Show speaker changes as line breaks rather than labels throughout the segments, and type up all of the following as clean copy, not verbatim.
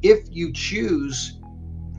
if you choose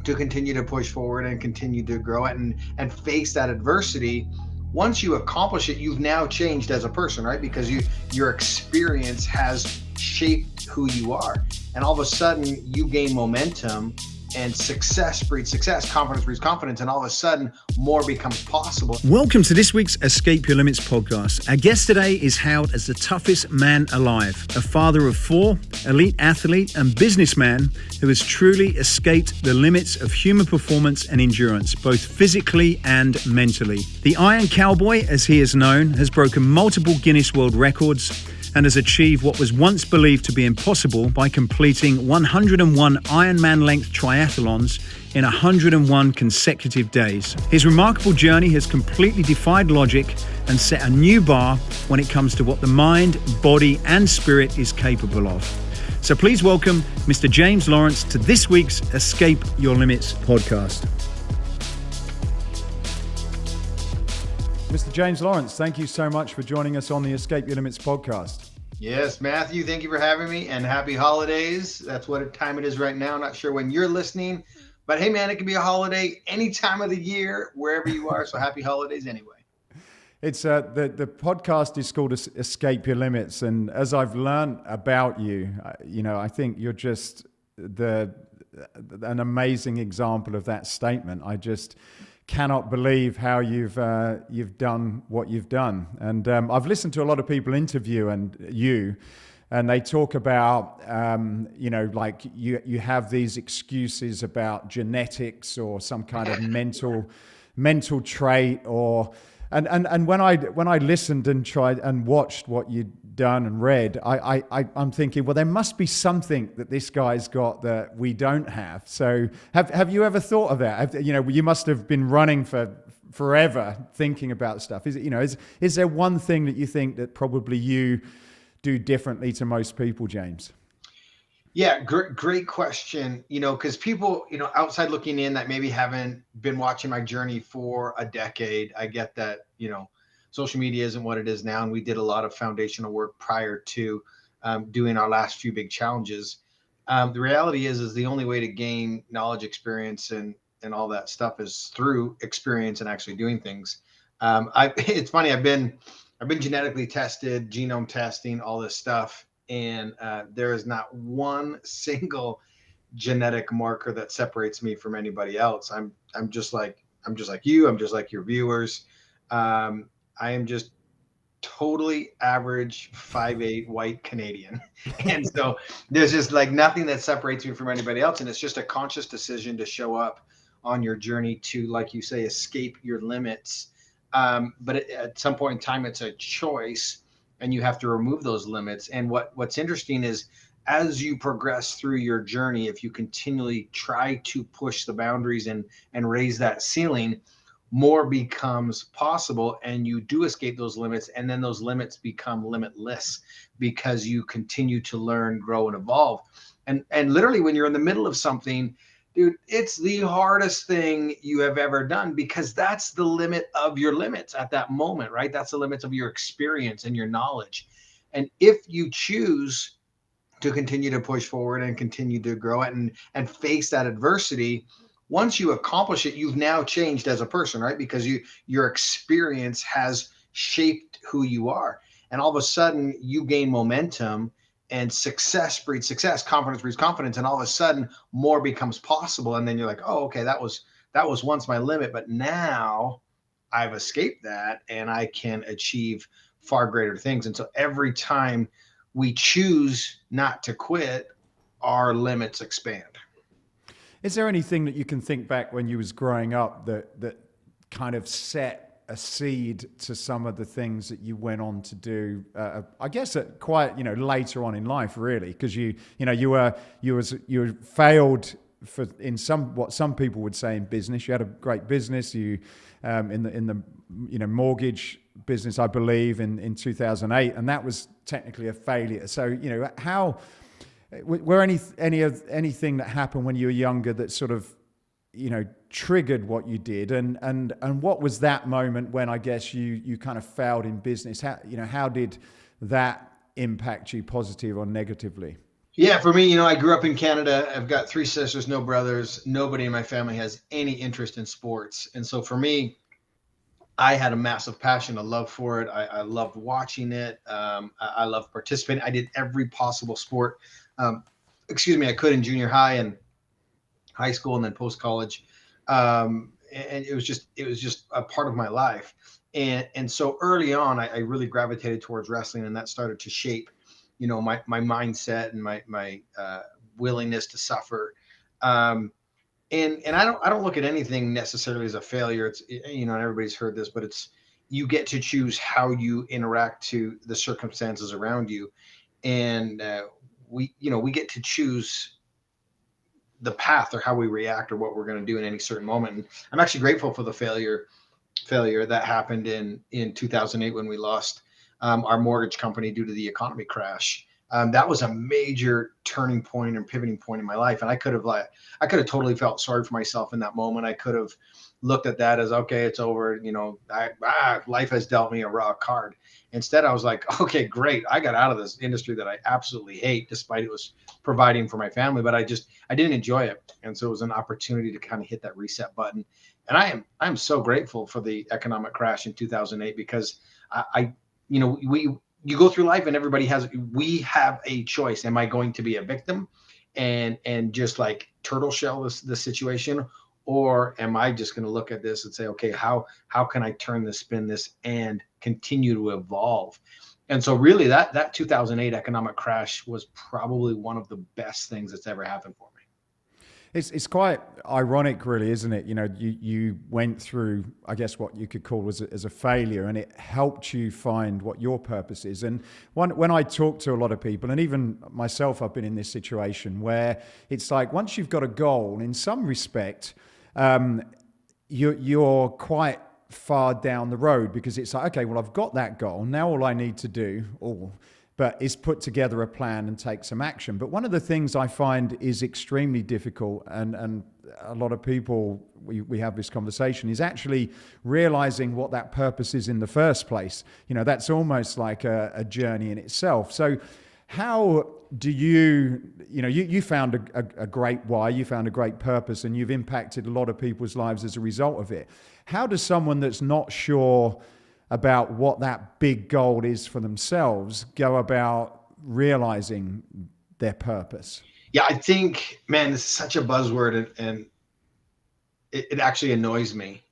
to continue to push forward and continue to grow it and face that adversity, once you accomplish it, you've now changed as a person, right? Because your experience has shaped who you are, and all of a sudden you gain momentum, and success breeds success, confidence breeds confidence, and all of a sudden more becomes possible.
Welcome to this week's Escape Your Limits podcast. Our guest today is hailed as the toughest man alive, a father of four, elite athlete and businessman who has truly escaped the limits of human performance and endurance, both physically and mentally. The Iron Cowboy, as he is known, has broken multiple Guinness World Records and has achieved what was once believed to be impossible by completing 101 Ironman-length triathlons in 101 consecutive days. His remarkable journey has completely defied logic and set a new bar when it comes to what the mind, body, and spirit is capable of. So please welcome Mr. James Lawrence to this week's Escape Your Limits podcast. Mr. James Lawrence, thank you so much for joining us on the Escape Your Limits podcast.
Yes, Matthew, thank you for having me, and happy holidays. That's what time it is right now. Not sure when you're listening, but hey, man, it can be a holiday any time of the year, wherever you are. So happy holidays anyway.
It's the podcast is called Escape Your Limits, and as I've learned about you, I think you're just an amazing example of that statement. I just cannot believe how you've done what you've done. And I've listened to a lot of people interview and they talk about, like you have these excuses about genetics or some kind of mental trait and when I listened and tried and watched what you'd done and read, I'm thinking, well, there must be something that this guy's got that we don't have. So have you ever thought of that? You must have been running for forever thinking about stuff. Is there one thing that you think that probably you do differently to most people, James?
Yeah, great question. Because people, outside looking in that maybe haven't been watching my journey for a decade, I get that, social media isn't what it is now. And we did a lot of foundational work prior to doing our last few big challenges. The reality is the only way to gain knowledge, experience, and all that stuff is through experience and actually doing things. It's funny, I've been genetically tested, genome testing, all this stuff. And there is not one single genetic marker that separates me from anybody else. I'm just like you. I'm just like your viewers. I am just totally average 5'8" white Canadian. And so there's just like nothing that separates me from anybody else. And it's just a conscious decision to show up on your journey to, like you say, escape your limits. But at some point in time, it's a choice. And you have to remove those limits. And what's interesting is as you progress through your journey, if you continually try to push the boundaries and raise that ceiling, more becomes possible and you do escape those limits. And then those limits become limitless because you continue to learn, grow, and evolve. And literally when you're in the middle of something, dude, it's the hardest thing you have ever done because that's the limit of your limits at that moment, right? That's the limits of your experience and your knowledge. And if you choose to continue to push forward and continue to grow it and face that adversity, once you accomplish it, you've now changed as a person, right? Because your experience has shaped who you are. And all of a sudden you gain momentum, and success breeds success, confidence breeds confidence, and all of a sudden more becomes possible. And then you're like, oh, okay, that was once my limit, but now I've escaped that and I can achieve far greater things. And so every time we choose not to quit, our limits expand.
Is there anything that you can think back when you was growing up that kind of set a seed to some of the things that you went on to do? I guess at quite later on in life, really, because you failed in what some people would say in business. You had a great business. You in the mortgage business, I believe, in 2008, and that was technically a failure. So how were anything that happened when you were younger that sort of triggered what you did, and what was that moment when I guess you kind of failed in business? How did that impact you positive or negatively?
Yeah, for me, I grew up in Canada. I've got 3 sisters, no brothers. Nobody in my family has any interest in sports. And so for me, I had a massive passion, a love for it. I loved watching it. I loved participating. I did every possible sport, um, I could in junior high and high school and then post college. And it was just a part of my life. And so early on, I really gravitated towards wrestling, and that started to shape, my mindset and my willingness to suffer. Um, and I don't look at anything necessarily as a failure. It's, and everybody's heard this, but it's, you get to choose how you interact to the circumstances around you. And we get to choose the path or how we react or what we're going to do in any certain moment. And I'm actually grateful for the failure that happened in 2008 when we lost our mortgage company due to the economy crash. That was a major turning point and pivoting point in my life. And I could have totally felt sorry for myself in that moment. I could have looked at that as, okay, it's over. Life has dealt me a raw card. Instead, I was like, okay, great. I got out of this industry that I absolutely hate, despite it was providing for my family, but I didn't enjoy it. And so it was an opportunity to kind of hit that reset button. And I'm so grateful for the economic crash in 2008, because you go through life and we have a choice. Am I going to be a victim and just like turtle shell the situation? Or am I just going to look at this and say, okay, how can I turn this, spin this, and continue to evolve? And so really that 2008 economic crash was probably one of the best things that's ever happened for me.
It's quite ironic, really, isn't it? You went through, I guess, what you could call as a failure, and it helped you find what your purpose is. And when I talk to a lot of people, and even myself, I've been in this situation where it's like once you've got a goal, in some respect, you're quite far down the road, because it's like, okay, well, I've got that goal. Now all I need to do, but is put together a plan and take some action. But one of the things I find is extremely difficult, and a lot of people, we have this conversation, is actually realizing what that purpose is in the first place. That's almost like a journey in itself. So how do you found a great why, you found a great purpose, and you've impacted a lot of people's lives as a result of it. How does someone that's not sure about what that big goal is for themselves go about realizing their purpose?
Yeah, I think, man, this is such a buzzword, and it actually annoys me.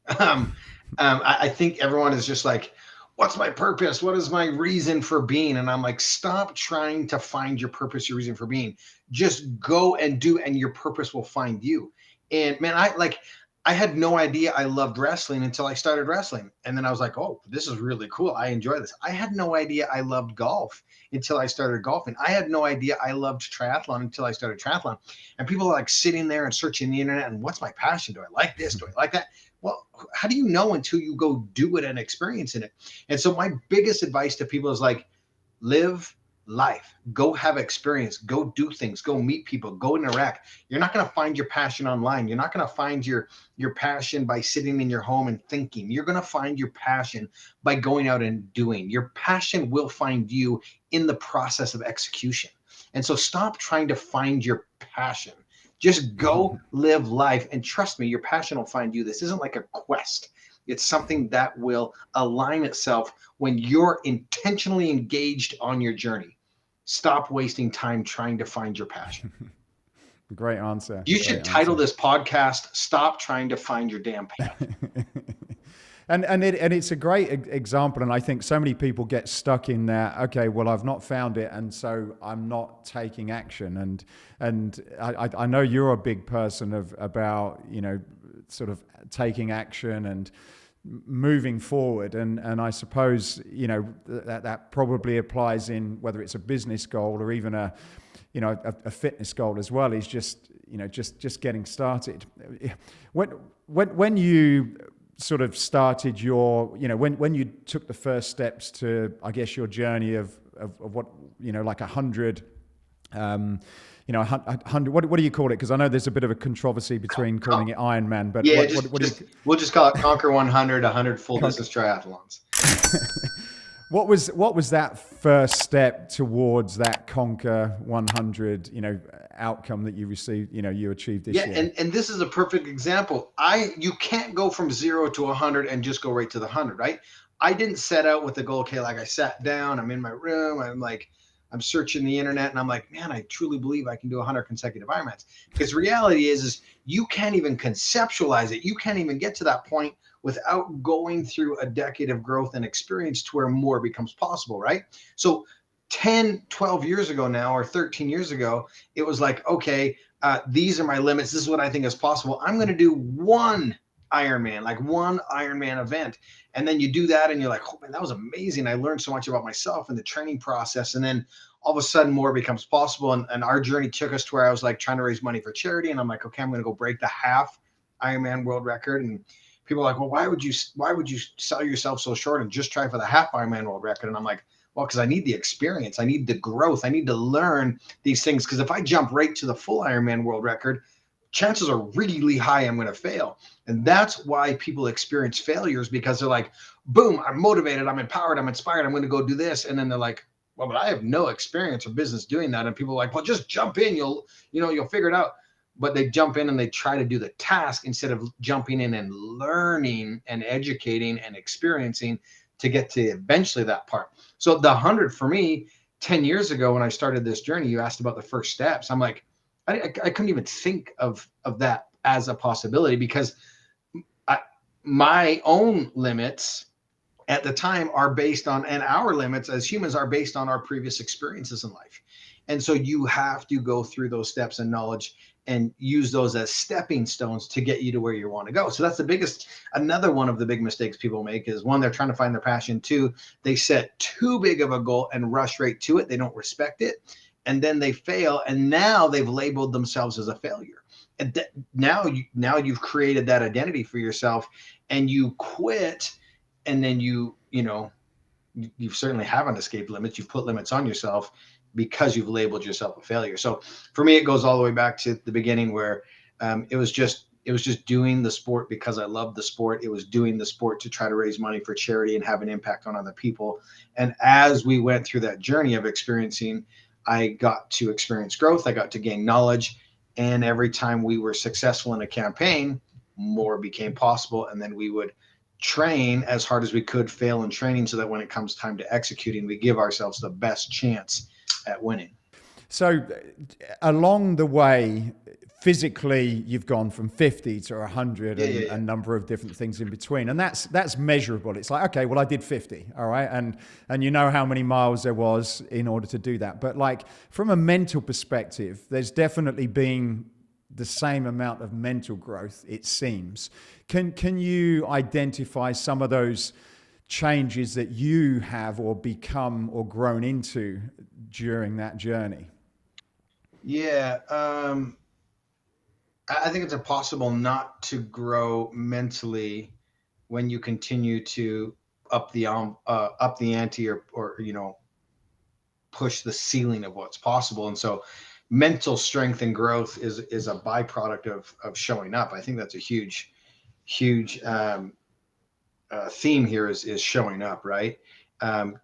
I think everyone is just like, what's my purpose? What is my reason for being? And I'm like, stop trying to find your purpose, your reason for being. Just go and do, and your purpose will find you. And man, I had no idea I loved wrestling until I started wrestling. And then I was like, oh, this is really cool. I enjoy this. I had no idea I loved golf until I started golfing. I had no idea I loved triathlon until I started triathlon. And people are like sitting there and searching the internet, and what's my passion? Do I like this? Do I like that? Well, how do you know until you go do it and experience it? And so my biggest advice to people is like, live life, go have experience, go do things, go meet people, go interact. You're not going to find your passion online. You're not going to find your passion by sitting in your home and thinking. You're going to find your passion by going out and doing. Your passion will find you in the process of execution. And so stop trying to find your passion. Just go live life, and trust me, your passion will find you. This isn't like a quest. It's something that will align itself when you're intentionally engaged on your journey. Stop wasting time trying to find your passion.
Great answer.
You should title this podcast, Stop Trying to Find Your Damn Passion.
And it's a great example, and I think so many people get stuck in there. Okay, well, I've not found it, and so I'm not taking action. And I know you're a big person about sort of taking action and moving forward, and I suppose that probably applies in whether it's a business goal or even a fitness goal as well. Is just getting started. When you sort of started your, when you took the first steps to, I guess, your journey of what, like 100, 100, what do you call it? Because I know there's a bit of a controversy between calling it Ironman, but
we'll just call it Conquer 100 full distance triathlons.
What was that first step towards that Conquer 100, outcome that you received, you achieved this year?
And this is a perfect example. You can't go from 0 to 100 and just go right to the 100, right? I didn't set out with the goal. Okay, like I sat down, I'm in my room, I'm searching the internet, and I'm like, man, I truly believe I can do 100 consecutive Ironmans. Because reality is you can't even conceptualize it. You can't even get to that point without going through a decade of growth and experience to where more becomes possible, right? So 10, 12 years ago now, or 13 years ago, it was like, okay, these are my limits. This is what I think is possible. I'm going to do one Ironman, like one Ironman event. And then you do that and you're like, oh man, that was amazing. I learned so much about myself and the training process. And then all of a sudden more becomes possible. And our journey took us to where I was like trying to raise money for charity. And I'm like, okay, I'm going to go break the half Ironman world record. And people are like, well, why would you sell yourself so short and just try for the half Ironman world record? And I'm like, well, because I need the experience. I need the growth. I need to learn these things. Because if I jump right to the full Ironman world record, chances are really high I'm going to fail. And that's why people experience failures, because they're like, boom, I'm motivated, I'm empowered, I'm inspired, I'm going to go do this. And then they're like, well, but I have no experience or business doing that. And people are like, well, just jump in, you'll figure it out. But they jump in and they try to do the task instead of jumping in and learning and educating and experiencing to get to eventually that part. So the 100 for me, 10 years ago when I started this journey, you asked about the first steps. I'm like, I couldn't even think of that as a possibility, because my own limits at the time are based on, and our limits as humans are based on our previous experiences in life. And so you have to go through those steps and knowledge and use those as stepping stones to get you to where you want to go. So that's another one of the big mistakes people make is, one, they're trying to find their passion. Two, they set too big of a goal and rush right to it. They don't respect it. And then they fail. And now they've labeled themselves as a failure. And now you've created that identity for yourself, and you quit. And then you certainly haven't escaped limits. You've put limits on yourself because you've labeled yourself a failure. So for me, it goes all the way back to the beginning, where it was just doing the sport because I loved the sport. It was doing the sport to try to raise money for charity and have an impact on other people. And as we went through that journey of experiencing, I got to experience growth. I got to gain knowledge. And every time we were successful in a campaign, more became possible. And then we would train as hard as we could, fail in training, so that when it comes time to executing, we give ourselves the best chance at winning.
So along the way, physically, you've gone from 50 to 100 and a number of different things in between. And that's measurable. It's like, okay, well, I did 50. All right. And you know how many miles there was in order to do that. But like from a mental perspective, there's definitely been the same amount of mental growth, it seems. Can you identify some of those changes that you have or become or grown into during that journey?
Yeah. I think it's impossible not to grow mentally when you continue to up the ante or push the ceiling of what's possible. And so mental strength and growth is a byproduct of showing up. I think that's a huge theme here is showing up, right?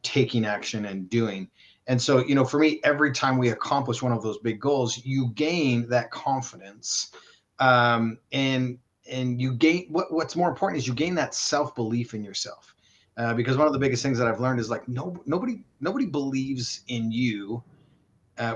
Taking action and doing. And so, for me, every time we accomplish one of those big goals, you gain that confidence. And you gain what's more important is you gain that self-belief in yourself. Because one of the biggest things that I've learned is like, nobody believes in you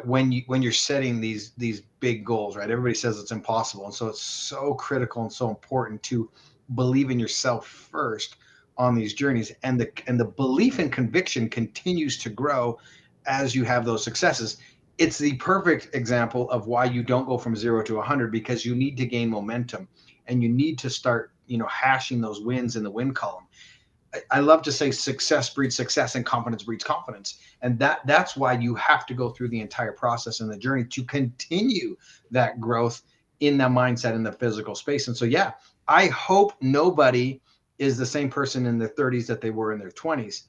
when you're setting these big goals, right? Everybody says it's impossible. And so it's so critical and so important to believe in yourself first on these journeys. And the belief and conviction continues to grow as you have those successes. It's the perfect example of why you don't go from 0 to 100, because you need to gain momentum and you need to start, hashing those wins in the win column. I love to say success breeds success and confidence breeds confidence. And that's why you have to go through the entire process and the journey to continue that growth in the mindset in the physical space. And so, yeah, I hope nobody is the same person in their 30s that they were in their 20s,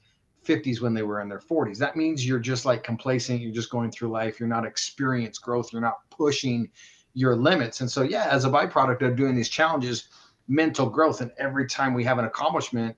50s when they were in their 40s. That means you're just like complacent. You're just going through life. You're not experiencing growth. You're not pushing your limits. And so, yeah, as a byproduct of doing these challenges, mental growth. And every time we have an accomplishment,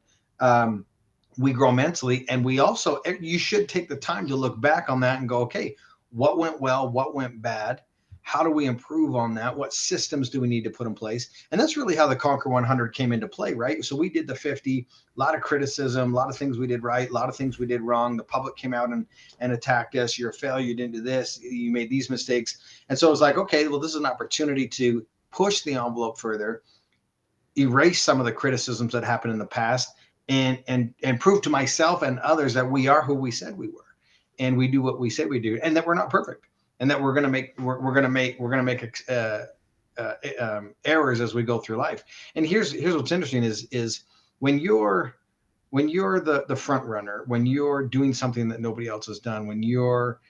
we grow mentally. And we also, you should take the time to look back on that and go, okay, what went well, what went bad? How do we improve on that? What systems do we need to put in place? And that's really how the Conquer 100 came into play, right? So we did the 50, a lot of criticism, a lot of things we did right, a lot of things we did wrong. The public came out and attacked us. You're a failure. You didn't do this. You made these mistakes. And so it was like, okay, well, this is an opportunity to push the envelope further, erase some of the criticisms that happened in the past, and prove to myself and others that we are who we said we were, and we do what we say we do, and that we're not perfect, and that we're going to make errors as we go through life. And here's what's interesting is when you're the front runner, when you're doing something that nobody else has done, when you're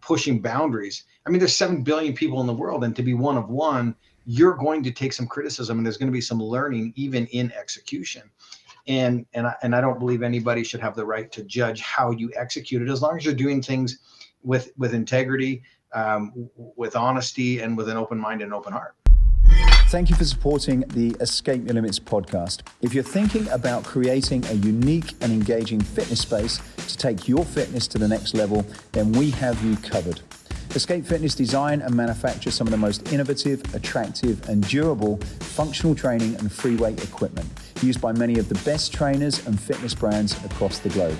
pushing boundaries. I mean, there's 7 billion people in the world, and to be one of one, you're going to take some criticism, and there's going to be some learning even in execution. And I don't believe anybody should have the right to judge how you execute it, as long as you're doing things with integrity, with honesty, and with an open mind and open heart.
Thank you for supporting the Escape Your Limits podcast. If you're thinking about creating a unique and engaging fitness space to take your fitness to the next level, then we have you covered. Escape Fitness design and manufacture some of the most innovative, attractive, and durable functional training and free weight equipment used by many of the best trainers and fitness brands across the globe.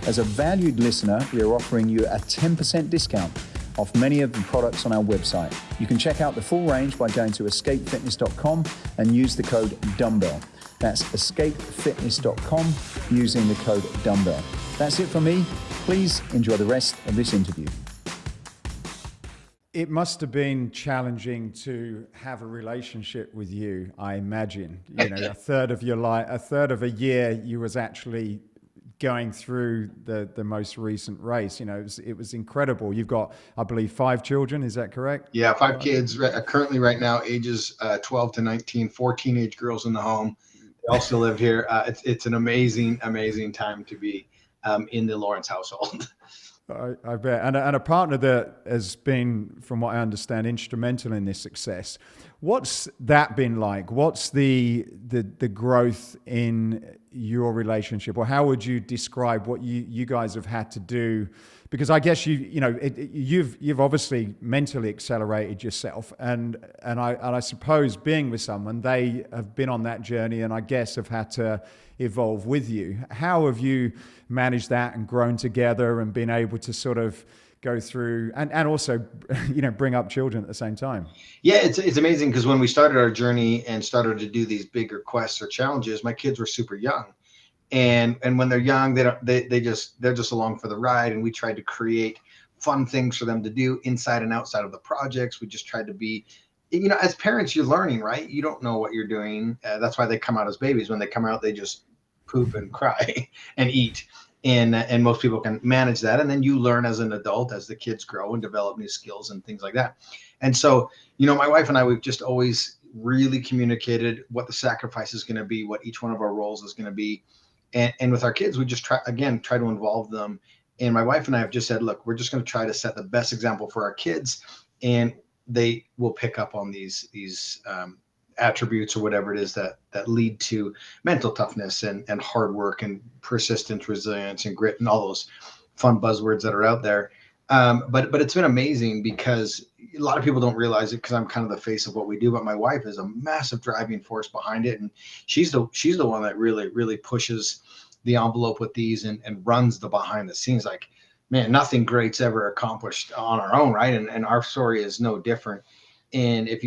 As a valued listener, we are offering you a 10% discount off many of the products on our website. You can check out the full range by going to escapefitness.com and use the code dumbbell. That's escapefitness.com using the code dumbbell. That's it from me. Please enjoy the rest of this interview.
It must have been challenging to have a relationship with you, I imagine. You know, a third of your life, a third of a year, you was actually going through the most recent race. You know, it was incredible. You've got, I believe, 5 children. Is that correct?
Yeah, 5 kids currently right now, ages 12 to 19, 4 teenage girls in the home. They all still live here. It's an amazing time to be in the Lawrence household.
I bet. And a partner that has been, from what I understand, instrumental in this success. What's that been like? What's the growth in your relationship, or how would you describe what you guys have had to do? Because I guess you've obviously mentally accelerated yourself, and I suppose being with someone, they have been on that journey, and I guess have had to evolve with you. How have you managed that and grown together and been able to sort of go through and also, bring up children at the same time?
Yeah, it's amazing, because when we started our journey and started to do these bigger quests or challenges, my kids were super young. And when they're young, they're just along for the ride. And we tried to create fun things for them to do inside and outside of the projects. We just tried to be, as parents, you're learning, right? You don't know what you're doing. That's why they come out as babies. When they come out, they just poop and cry and eat. And most people can manage that. And then you learn as an adult, as the kids grow and develop new skills and things like that. And so, my wife and I, we've just always really communicated what the sacrifice is going to be, what each one of our roles is going to be. And with our kids, we just try to involve them. And my wife and I have just said, look, we're just going to try to set the best example for our kids, and they will pick up on these attributes or whatever it is that lead to mental toughness and hard work and persistence, resilience, and grit, and all those fun buzzwords that are out there. But it's been amazing, because a lot of people don't realize it, because I'm kind of the face of what we do, but my wife is a massive driving force behind it. And she's the one that really pushes the envelope with these and runs the behind the scenes. Like, man, nothing great's ever accomplished on our own, right? And our story is no different. And if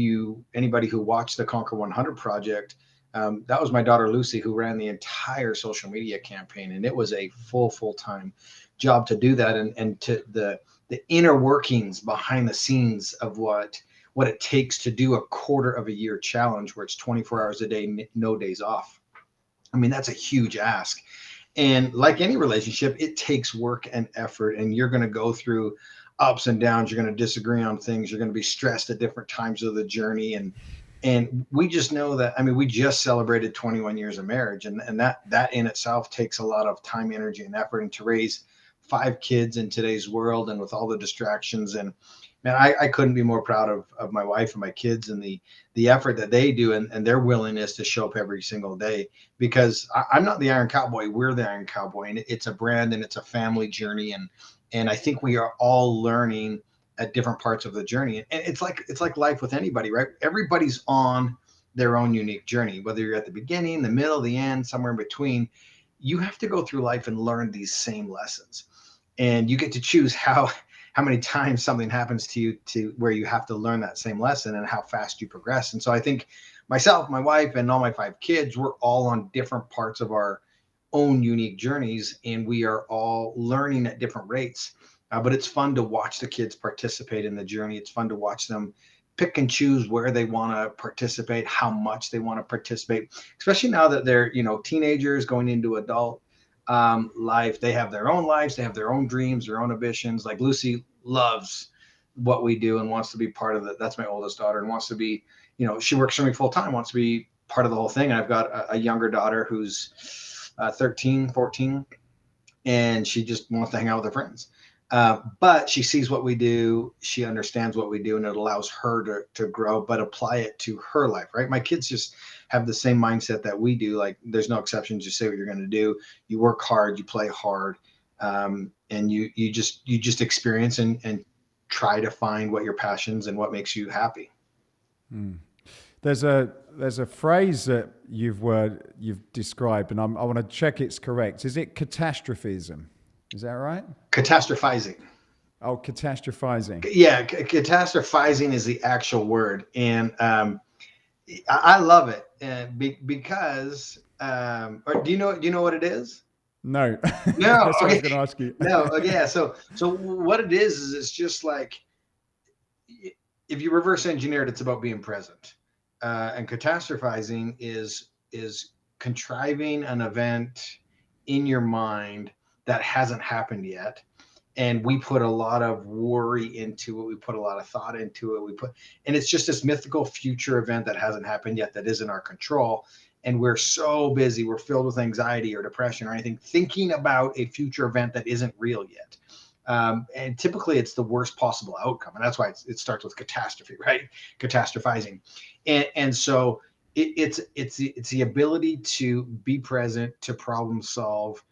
anybody who watched the Conquer 100 project, that was my daughter Lucy who ran the entire social media campaign, and it was a full-time job to do that, and to the inner workings behind the scenes of what it takes to do a quarter of a year challenge where it's 24 hours a day, no days off. I mean, that's a huge ask. And like any relationship, it takes work and effort, and you're going to go through ups and downs. You're going to disagree on things. You're going to be stressed at different times of the journey. And we just know that, we just celebrated 21 years of marriage, and that in itself takes a lot of time, energy, and effort. And to raise 5 kids in today's world, and with all the distractions, and man, I couldn't be more proud of my wife and my kids and the effort that they do and their willingness to show up every single day, because I'm not the Iron Cowboy. We're the Iron Cowboy, and it's a brand and it's a family journey. And I think we are all learning at different parts of the journey. And it's like life with anybody, right? Everybody's on their own unique journey, whether you're at the beginning, the middle, the end, somewhere in between. You have to go through life and learn these same lessons. And you get to choose how many times something happens to you to where you have to learn that same lesson and how fast you progress. And so I think myself, my wife, and all my 5 kids, we're all on different parts of our own unique journeys, and we are all learning at different rates. But it's fun to watch the kids participate in the journey. It's fun to watch them pick and choose where they want to participate, how much they want to participate, especially now that they're, teenagers going into adult life. They have their own lives, they have their own dreams, their own ambitions. Like Lucy loves what we do and wants to be part of it. That's my oldest daughter, and wants to be, she works for me full time, wants to be part of the whole thing. And I've got a younger daughter who's 13, 14, and she just wants to hang out with her friends. But she sees what we do, she understands what we do, and it allows her to grow, but apply it to her life, right? My kids just have the same mindset that we do. Like, there's no exceptions. You say what you're going to do. You work hard, you play hard, and you just experience and try to find what your passions and what makes you happy.
There's a phrase that you've described, and I want to check it's correct. Is it catastrophism? Is that right?
Catastrophizing.
Oh, catastrophizing.
Yeah, catastrophizing is the actual word, and I love it because. Or do you know what it is?
No.
No.
That's what I was going to ask you.
No. Yeah. So what it is it's just like, if you reverse engineer it, it's about being present. And catastrophizing is contriving an event in your mind that hasn't happened yet. And we put a lot of worry into it. We put a lot of thought into it. And it's just this mythical future event that hasn't happened yet, that is in our control. And we're so busy, we're filled with anxiety or depression or anything, thinking about a future event that isn't real yet. And typically it's the worst possible outcome. And that's why it starts with catastrophe, right? Catastrophizing. And so it's the ability to be present, to problem solve,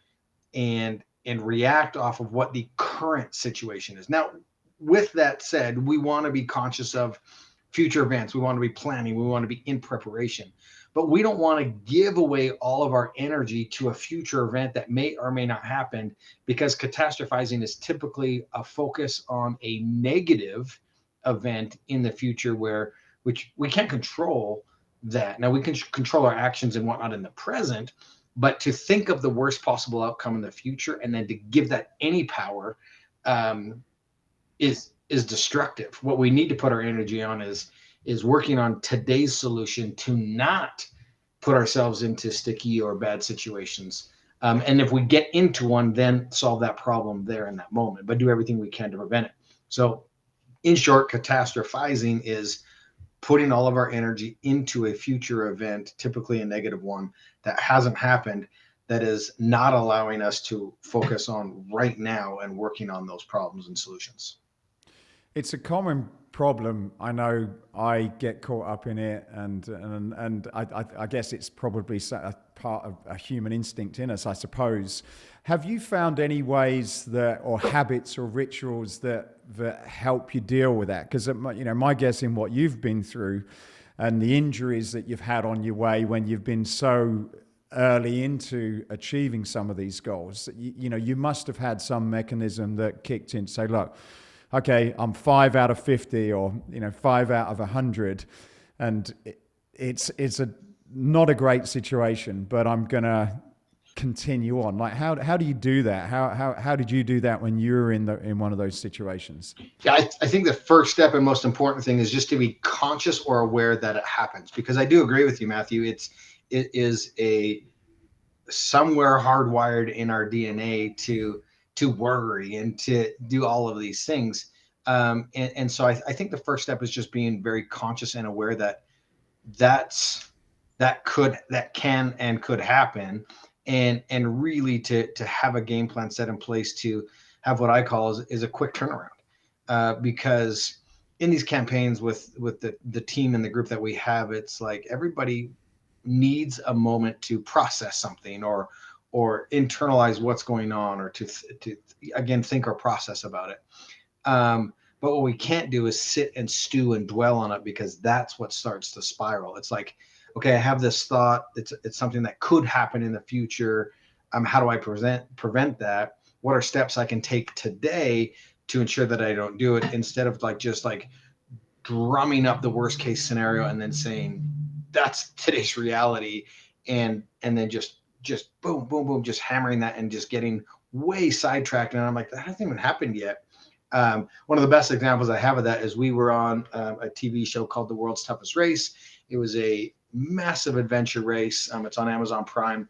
and react off of what the current situation is. Now, with that said, we want to be conscious of future events. We want to be planning. We want to be in preparation. But we don't want to give away all of our energy to a future event that may or may not happen, because catastrophizing is typically a focus on a negative event in the future which we can't control that. Now, we can control our actions and whatnot in the present, but to think of the worst possible outcome in the future and then to give that any power is destructive. What we need to put our energy on is working on today's solution to not put ourselves into sticky or bad situations. And if we get into one, then solve that problem there in that moment, but do everything we can to prevent it. So in short, catastrophizing is putting all of our energy into a future event, typically a negative one that hasn't happened, that is not allowing us to focus on right now and working on those problems and solutions.
It's a common problem. I know I get caught up in it, and I guess it's probably a part of a human instinct in us, I suppose. Have you found any ways or habits or rituals that help you deal with that? Because my guess in what you've been through and the injuries that you've had on your way when you've been so early into achieving some of these goals, you must have had some mechanism that kicked in to say, look, okay, I'm 5 out of 50 or 5 out of 100, and it's not a great situation, but I'm gonna continue on. Like, how do you do that? How did you do that when you were in one of those situations?
Yeah, I think the first step and most important thing is just to be conscious or aware that it happens, because I do agree with you, Matthew. It is somewhere hardwired in our DNA to worry and to do all of these things. And so I think the first step is just being very conscious and aware that can and could happen, and really to have a game plan set in place to have what I call is a quick turnaround. because in these campaigns with the team and the group that we have, it's like everybody needs a moment to process something or internalize what's going on, or to again think or process about it. But what we can't do is sit and stew and dwell on it, because that's what starts to spiral. It's like, okay, I have this thought. It's something that could happen in the future. How do I prevent that? What are steps I can take today to ensure that I don't do it, instead of like just like drumming up the worst case scenario and then saying that's today's reality, and then just boom, boom, boom, just hammering that and just getting way sidetracked. And I'm like, that hasn't even happened yet. One of the best examples I have of that is we were on a TV show called The World's Toughest Race. It was a massive adventure race. It's on Amazon Prime,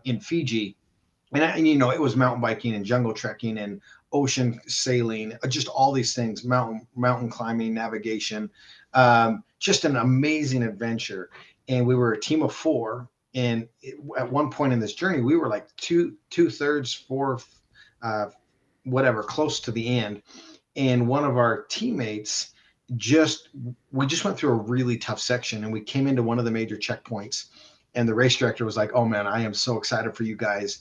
in Fiji. And you know, it was mountain biking and jungle trekking and ocean sailing, just all these things, mountain climbing, navigation, just an amazing adventure. And we were a team of 4. And at one point in this journey, we were like two-thirds, fourth, whatever, close to the end. And one of our teammates we just went through a really tough section, and we came into one of the major checkpoints, and the race director was like, "Oh man, I am so excited for you guys.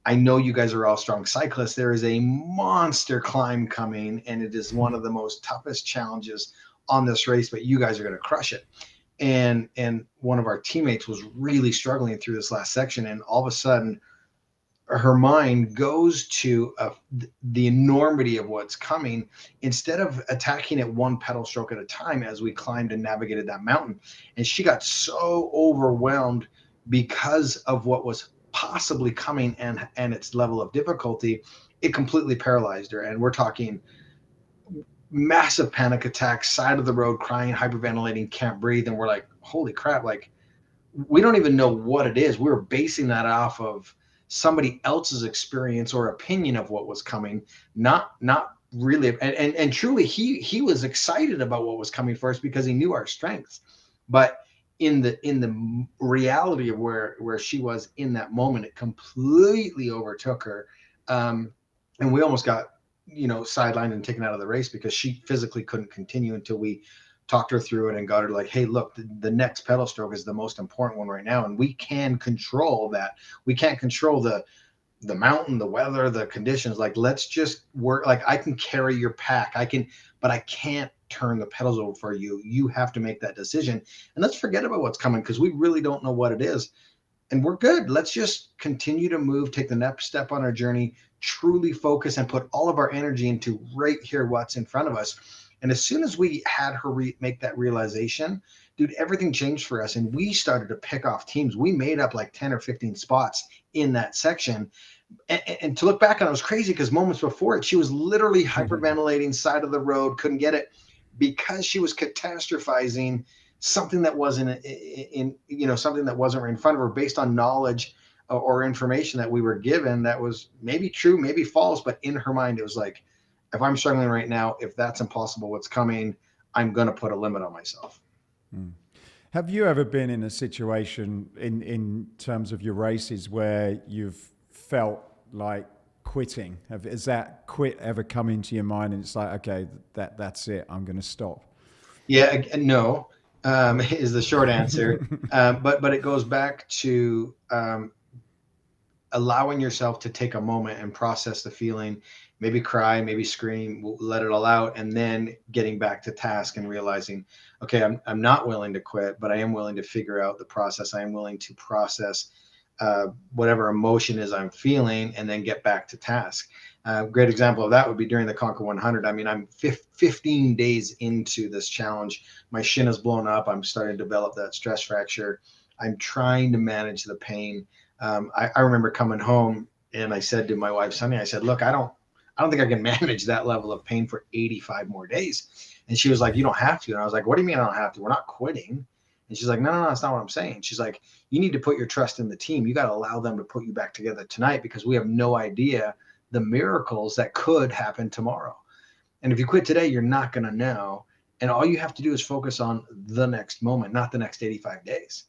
I know you guys are all strong cyclists. There is a monster climb coming, and it is one of the most toughest challenges on this race, but you guys are going to crush it." And one of our teammates was really struggling through this last section, and all of a sudden her mind goes to the enormity of what's coming, instead of attacking it one pedal stroke at a time as we climbed and navigated that mountain. And she got so overwhelmed because of what was possibly coming and its level of difficulty, it completely paralyzed her. And we're talking massive panic attacks, side of the road, crying, hyperventilating, can't breathe. And we're like, holy crap, like we don't even know what it is. We were basing that off of somebody else's experience or opinion of what was coming, not really. And truly, he was excited about what was coming for us because he knew our strengths. But in the reality of where she was in that moment, it completely overtook her, and we almost got sidelined and taken out of the race because she physically couldn't continue until we talked her through it and got her like, hey, look, the next pedal stroke is the most important one right now, and we can control that. We can't control the mountain, the weather, the conditions. Like, let's just work. Like, I can carry your pack, but I can't turn the pedals over for you. You have to make that decision, and let's forget about what's coming, because we really don't know what it is, and we're good. Let's just continue to move, take the next step on our journey, truly focus, and put all of our energy into right here, what's in front of us. And as soon as we had her make that realization, dude, everything changed for us. And we started to pick off teams. We made up like 10 or 15 spots in that section. And to look back on it was crazy, because moments before it, she was literally hyperventilating, side of the road, couldn't get it, because she was catastrophizing something that wasn't something that wasn't right in front of her, based on knowledge or information that we were given that was maybe true, maybe false. But in her mind, it was like, if I'm struggling right now, if that's impossible, what's coming, I'm going to put a limit on myself.
Have you ever been in a situation in terms of your races where you've felt like quitting? Has that quit ever come into your mind and it's like, okay, that's it, I'm going to stop?
Yeah, no, is the short answer. But it goes back to allowing yourself to take a moment and process the feeling, maybe cry, maybe scream, let it all out, and then getting back to task and realizing, okay, I'm not willing to quit, but I am willing to figure out the process. I am willing to process whatever emotion is I'm feeling, and then get back to task. Great example of that would be during the Conquer 100. I mean, I'm 15 days into this challenge. My shin is blown up. I'm starting to develop that stress fracture. I'm trying to manage the pain. I remember coming home and I said to my wife, Sunny, I said, look, I don't think I can manage that level of pain for 85 more days. And she was like, you don't have to. And I was like, what do you mean I don't have to? We're not quitting. And she's like, no, that's not what I'm saying. She's like, you need to put your trust in the team. You got to allow them to put you back together tonight, because we have no idea the miracles that could happen tomorrow. And if you quit today, you're not going to know. And all you have to do is focus on the next moment, not the next 85 days.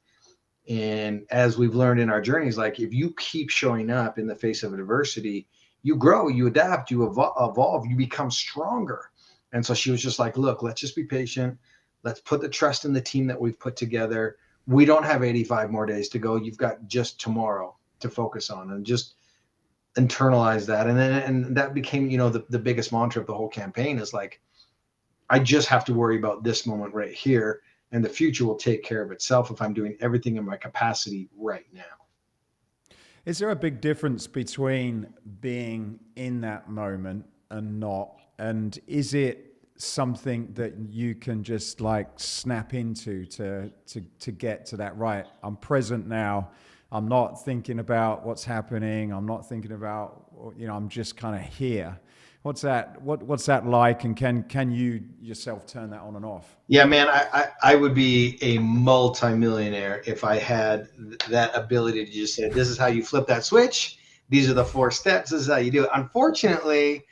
And as we've learned in our journeys, like if you keep showing up in the face of adversity, you grow, you adapt, you evolve, you become stronger. And so she was just like, look, let's just be patient. Let's put the trust in the team that we've put together. We don't have 85 more days to go. You've got just tomorrow to focus on, and just internalize that. And that became, the biggest mantra of the whole campaign is like, I just have to worry about this moment right here, and the future will take care of itself if I'm doing everything in my capacity right now.
Is there a big difference between being in that moment and not? And is it something that you can just like snap into to get to that, right, I'm present now. I'm not thinking about what's happening. I'm not thinking about, I'm just kind of here. What's that like? And can you yourself turn that on and off?
Yeah, man, I would be a multimillionaire if I had that ability to just say, this is how you flip that switch. These are the 4 steps. This is how you do it. Unfortunately,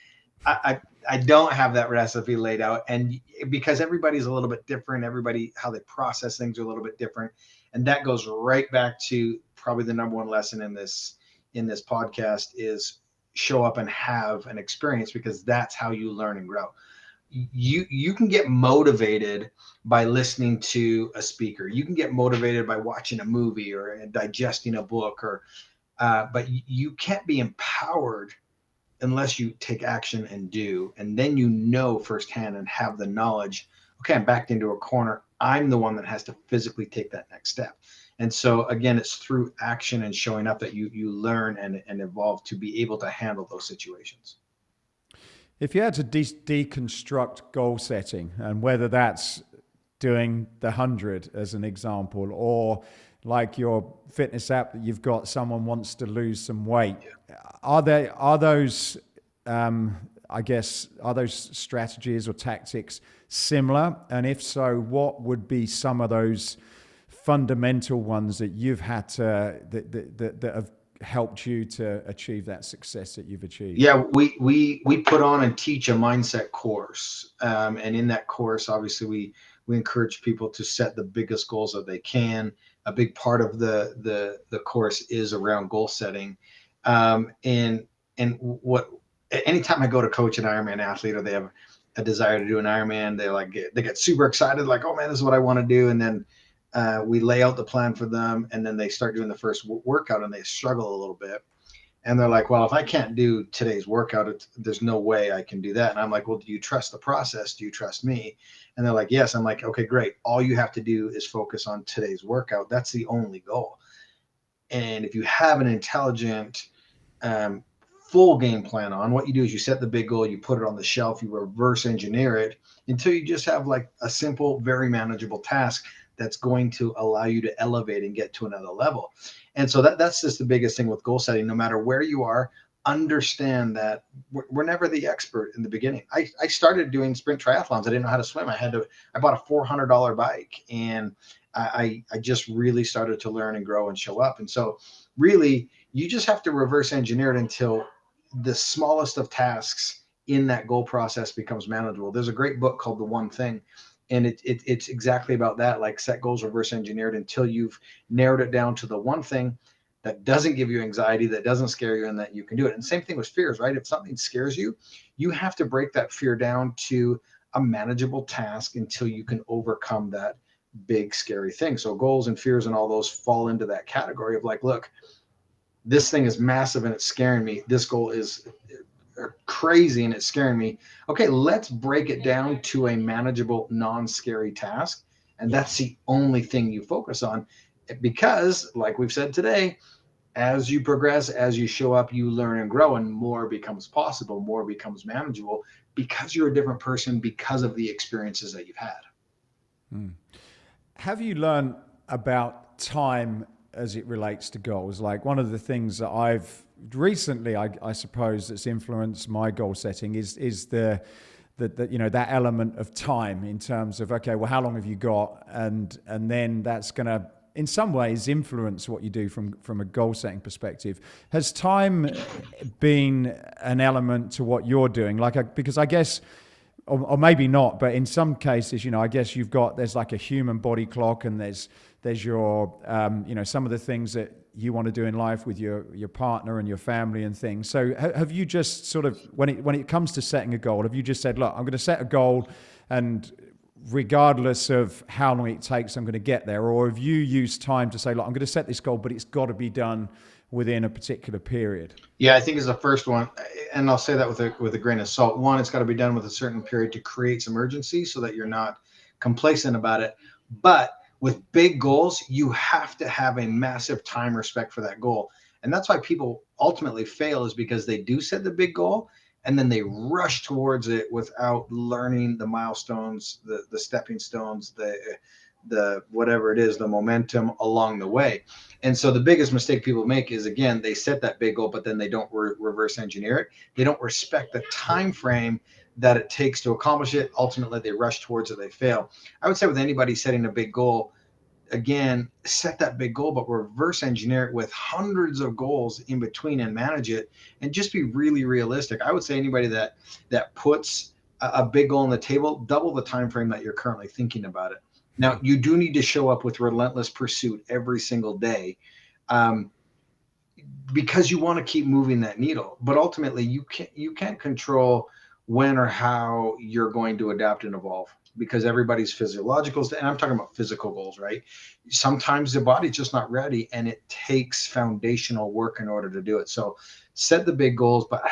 I don't have that recipe laid out. And because everybody's a little bit different, everybody, how they process things are a little bit different. And that goes right back to probably the number one lesson in this podcast is show up and have an experience, because that's how you learn and grow. You can get motivated by listening to a speaker. You can get motivated by watching a movie or digesting a book, or but you can't be empowered unless you take action and do. And then firsthand and have the knowledge, okay, I'm backed into a corner. I'm the one that has to physically take that next step. And so again, it's through action and showing up that you learn and evolve to be able to handle those situations.
If you had to deconstruct goal setting, and whether that's doing the 100 as an example, or like your fitness app that you've got, someone wants to lose some weight, are those strategies or tactics similar? And if so, what would be some of those fundamental ones that you've had to that have helped you to achieve that success that you've achieved?
Yeah, we put on and teach a mindset course, and in that course, obviously, we encourage people to set the biggest goals that they can. A big part of the course is around goal setting, and what anytime I go to coach an Ironman athlete, or they have a desire to do an Ironman, they get super excited, like, oh man, this is what I want to do, and then we lay out the plan for them, and then they start doing the first workout and they struggle a little bit. And they're like, well, if I can't do today's workout, there's no way I can do that. And I'm like, well, do you trust the process? Do you trust me? And they're like, yes. I'm like, okay, great. All you have to do is focus on today's workout. That's the only goal. And if you have an intelligent, full game plan on, what you do is you set the big goal, you put it on the shelf, you reverse engineer it until you just have like a simple, very manageable task that's going to allow you to elevate and get to another level. And so that's just the biggest thing with goal setting. No matter where you are, understand that we're never the expert in the beginning. I started doing sprint triathlons. I didn't know how to swim. I bought a $400 bike, and I just really started to learn and grow and show up. And so really, you just have to reverse engineer it until the smallest of tasks in that goal process becomes manageable. There's a great book called The One Thing, and it's exactly about that. Like, set goals, reverse engineered until you've narrowed it down to the one thing that doesn't give you anxiety, that doesn't scare you, and that you can do it. And same thing with fears, right? If something scares you, you have to break that fear down to a manageable task until you can overcome that big, scary thing. So goals and fears and all those fall into that category of like, look, this thing is massive and it's scaring me. This goal is crazy and it's scaring me. Okay, let's break it down to a manageable, non-scary task. And that's the only thing you focus on. Because, like we've said today, as you progress, as you show up, you learn and grow, and more becomes possible, more becomes manageable, because you're a different person because of the experiences that you've had.
Have you learned about time as it relates to goals? Like, one of the things that I've recently, I suppose, that's influenced my goal setting is the that element of time, in terms of, okay, well, how long have you got? And then that's going to, in some ways, influence what you do from a goal setting perspective. Has time been an element to what you're doing? Because I guess, or maybe not, but in some cases, I guess there's like a human body clock, and there's your, some of the things that you want to do in life with your partner and your family and things. So have you just sort of, when it comes to setting a goal, have you just said, look, I'm going to set a goal, and regardless of how long it takes, I'm going to get there? Or have you used time to say, look, I'm going to set this goal, but it's got to be done within a particular period?
Yeah, I think is the first one, and I'll say that with a grain of salt. One, it's got to be done with a certain period to create some urgency so that you're not complacent about it. But with big goals, you have to have a massive time respect for that goal. And that's why people ultimately fail, is because they do set the big goal and then they rush towards it without learning the milestones, the stepping stones, the whatever it is, the momentum along the way. And so the biggest mistake people make is, again, they set that big goal, but then they don't reverse engineer it. They don't respect the time frame that it takes to accomplish it. Ultimately, they rush towards it, they fail. I would say with anybody setting a big goal, again, set that big goal, but reverse engineer it with hundreds of goals in between and manage it, and just be really realistic. I would say anybody that puts a big goal on the table, double the time frame that you're currently thinking about it. Now, you do need to show up with relentless pursuit every single day, because you want to keep moving that needle. But ultimately, you can't control when or how you're going to adapt and evolve, because everybody's physiological, and I'm talking about physical goals, right? Sometimes the body's just not ready, and it takes foundational work in order to do it. So set the big goals, but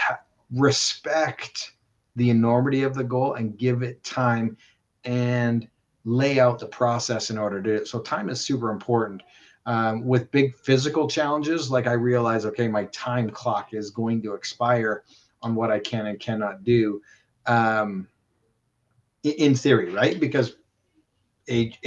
respect the enormity of the goal and give it time, and lay out the process in order to do it. So time is super important. With big physical challenges, like I realize, okay, my time clock is going to expire on what I can and cannot do, in theory, right? Because age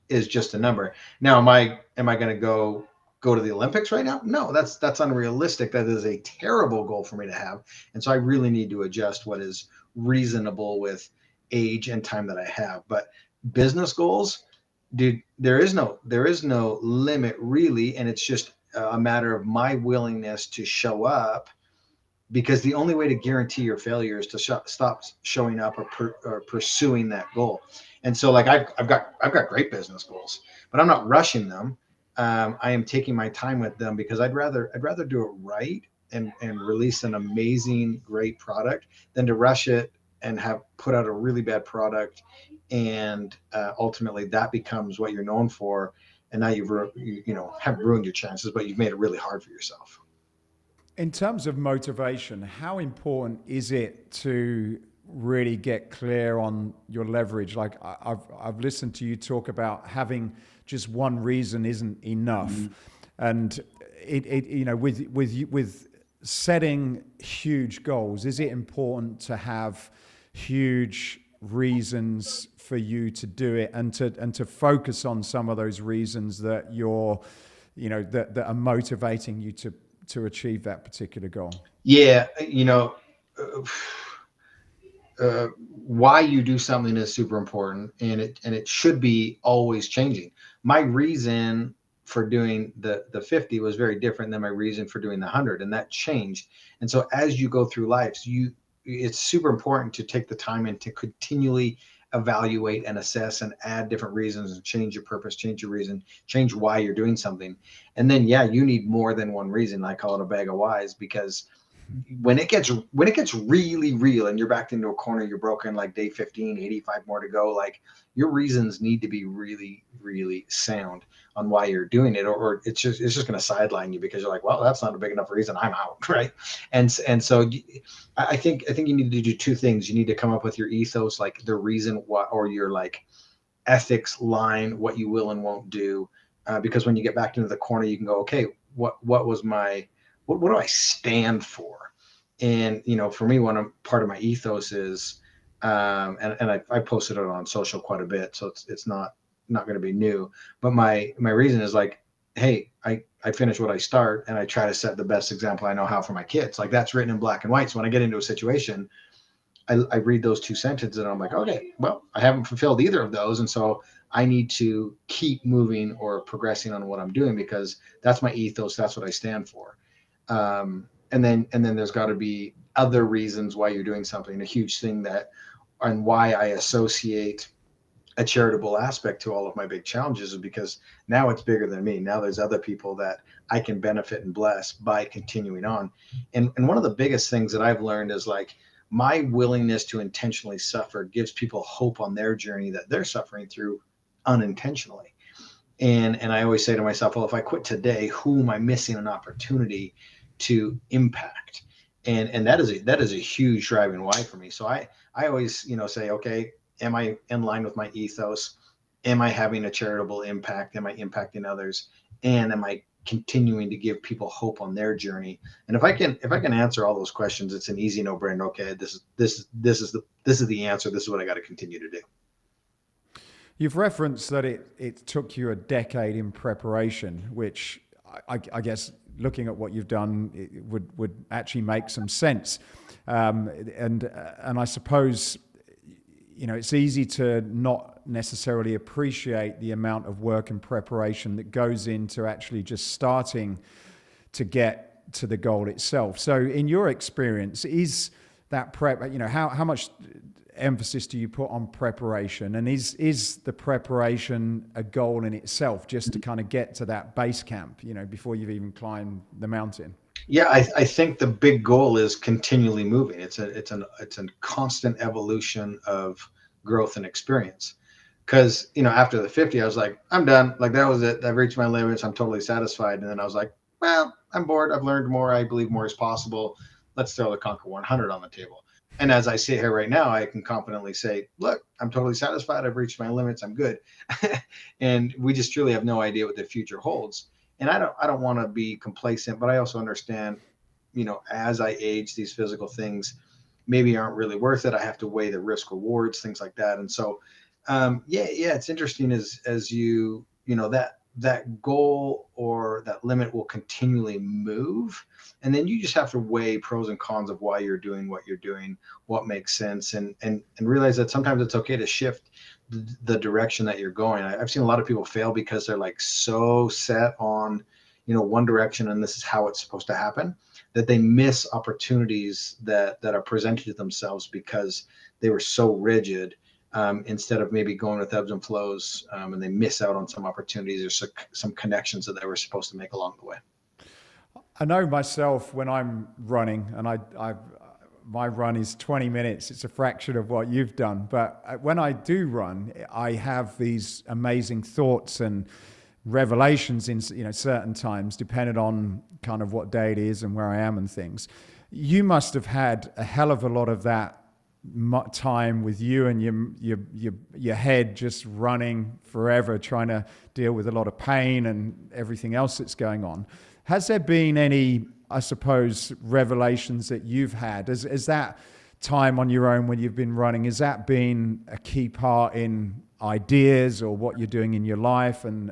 is just a number. Now, am I going to go to the Olympics right now? No, that's unrealistic. That is a terrible goal for me to have. And so I really need to adjust what is reasonable with age and time that I have. But business goals, dude, there is no limit really, and it's just a matter of my willingness to show up, because the only way to guarantee your failure is to stop showing up or pursuing that goal. And so, like, I've got great business goals, but I'm not rushing them. I am taking my time with them, because I'd rather do it right and release an amazing, great product than to rush it and have put out a really bad product, and ultimately that becomes what you're known for, and now you've have ruined your chances, but you've made it really hard for yourself.
In terms of motivation, how important is it to really get clear on your leverage? Like I've listened to you talk about having just one reason isn't enough, and with setting huge goals, is it important to have huge reasons for you to do it, and to focus on some of those reasons that that are motivating you to achieve that particular goal?
Yeah, why you do something is super important, and it should be always changing. My reason for doing the 50 was very different than my reason for doing the 100, and that changed. And so as you go through life, it's super important to take the time and to continually evaluate and assess and add different reasons and change your purpose, change your reason, change why you're doing something. And then, yeah, you need more than one reason. I call it a bag of whys, because when it gets really real and you're backed into a corner, you're broken, like day 15, 85 more to go, like your reasons need to be really, really sound on why you're doing it, or it's just going to sideline you, because you're like, well, that's not a big enough reason, I'm out, right? And so I think you need to do two things. You need to come up with your ethos, like the reason why, or your like ethics line, what you will and won't do, because when you get back into the corner, you can go, okay, what was my, what do I stand for? And for me, part of my ethos is, and I posted it on social quite a bit, so it's not going to be new. But my reason is like, hey, I finish what I start, and I try to set the best example I know how for my kids. Like, that's written in black and white. So when I get into a situation, I read those two sentences, and I'm like, okay, well, I haven't fulfilled either of those, and so I need to keep moving or progressing on what I'm doing, because that's my ethos. That's what I stand for. And then there's got to be other reasons why you're doing something. A huge thing and why I associate a charitable aspect to all of my big challenges, is because now it's bigger than me. Now there's other people that I can benefit and bless by continuing on. And one of the biggest things that I've learned is like, my willingness to intentionally suffer gives people hope on their journey that they're suffering through unintentionally. And I always say to myself, well, if I quit today, who am I missing an opportunity to impact? And that is a huge driving why for me. So I always, say, okay, am I in line with my ethos? Am I having a charitable impact? Am I impacting others? And am I continuing to give people hope on their journey? And if I can answer all those questions, it's an easy no-brainer. Okay, this is the answer. This is what I got to continue to do.
You've referenced that it took you a decade in preparation, which I guess, looking at what you've done, it would actually make some sense. And I suppose, it's easy to not necessarily appreciate the amount of work and preparation that goes into actually just starting to get to the goal itself. So in your experience, is that prep, how much emphasis do you put on preparation, and is the preparation a goal in itself, just to kind of get to that base camp, before you've even climbed the mountain?
Yeah, I think the big goal is continually moving. It's a constant evolution of growth and experience. Because after the 50, I was like, I'm done. Like, that was it. I've reached my limits. I'm totally satisfied. And then I was like, well, I'm bored. I've learned more. I believe more is possible. Let's throw the Conquer 100 on the table. And as I sit here right now, I can confidently say, look, I'm totally satisfied. I've reached my limits. I'm good. And we just truly have no idea what the future holds. And I don't want to be complacent, but I also understand, as I age, these physical things maybe aren't really worth it. I have to weigh the risk rewards, things like that. And so, it's interesting as that goal or that limit will continually move. And then you just have to weigh pros and cons of why you're doing what you're doing, what makes sense, and realize that sometimes it's okay to shift the direction that you're going. I've seen a lot of people fail because they're like so set on, one direction, and this is how it's supposed to happen, that they miss opportunities that are presented to themselves because they were so rigid. Instead of maybe going with ebbs and flows, and they miss out on some opportunities or some connections that they were supposed to make along the way.
I know myself when I'm running, and my run is 20 minutes. It's a fraction of what you've done. But when I do run, I have these amazing thoughts and revelations in certain times, depending on kind of what day it is and where I am and things. You must have had a hell of a lot of that time with you and your head just running forever, trying to deal with a lot of pain and everything else that's going on. Has there been any, I suppose, revelations that you've had? Is that time on your own when you've been running, has that been a key part in ideas or what you're doing in your life? And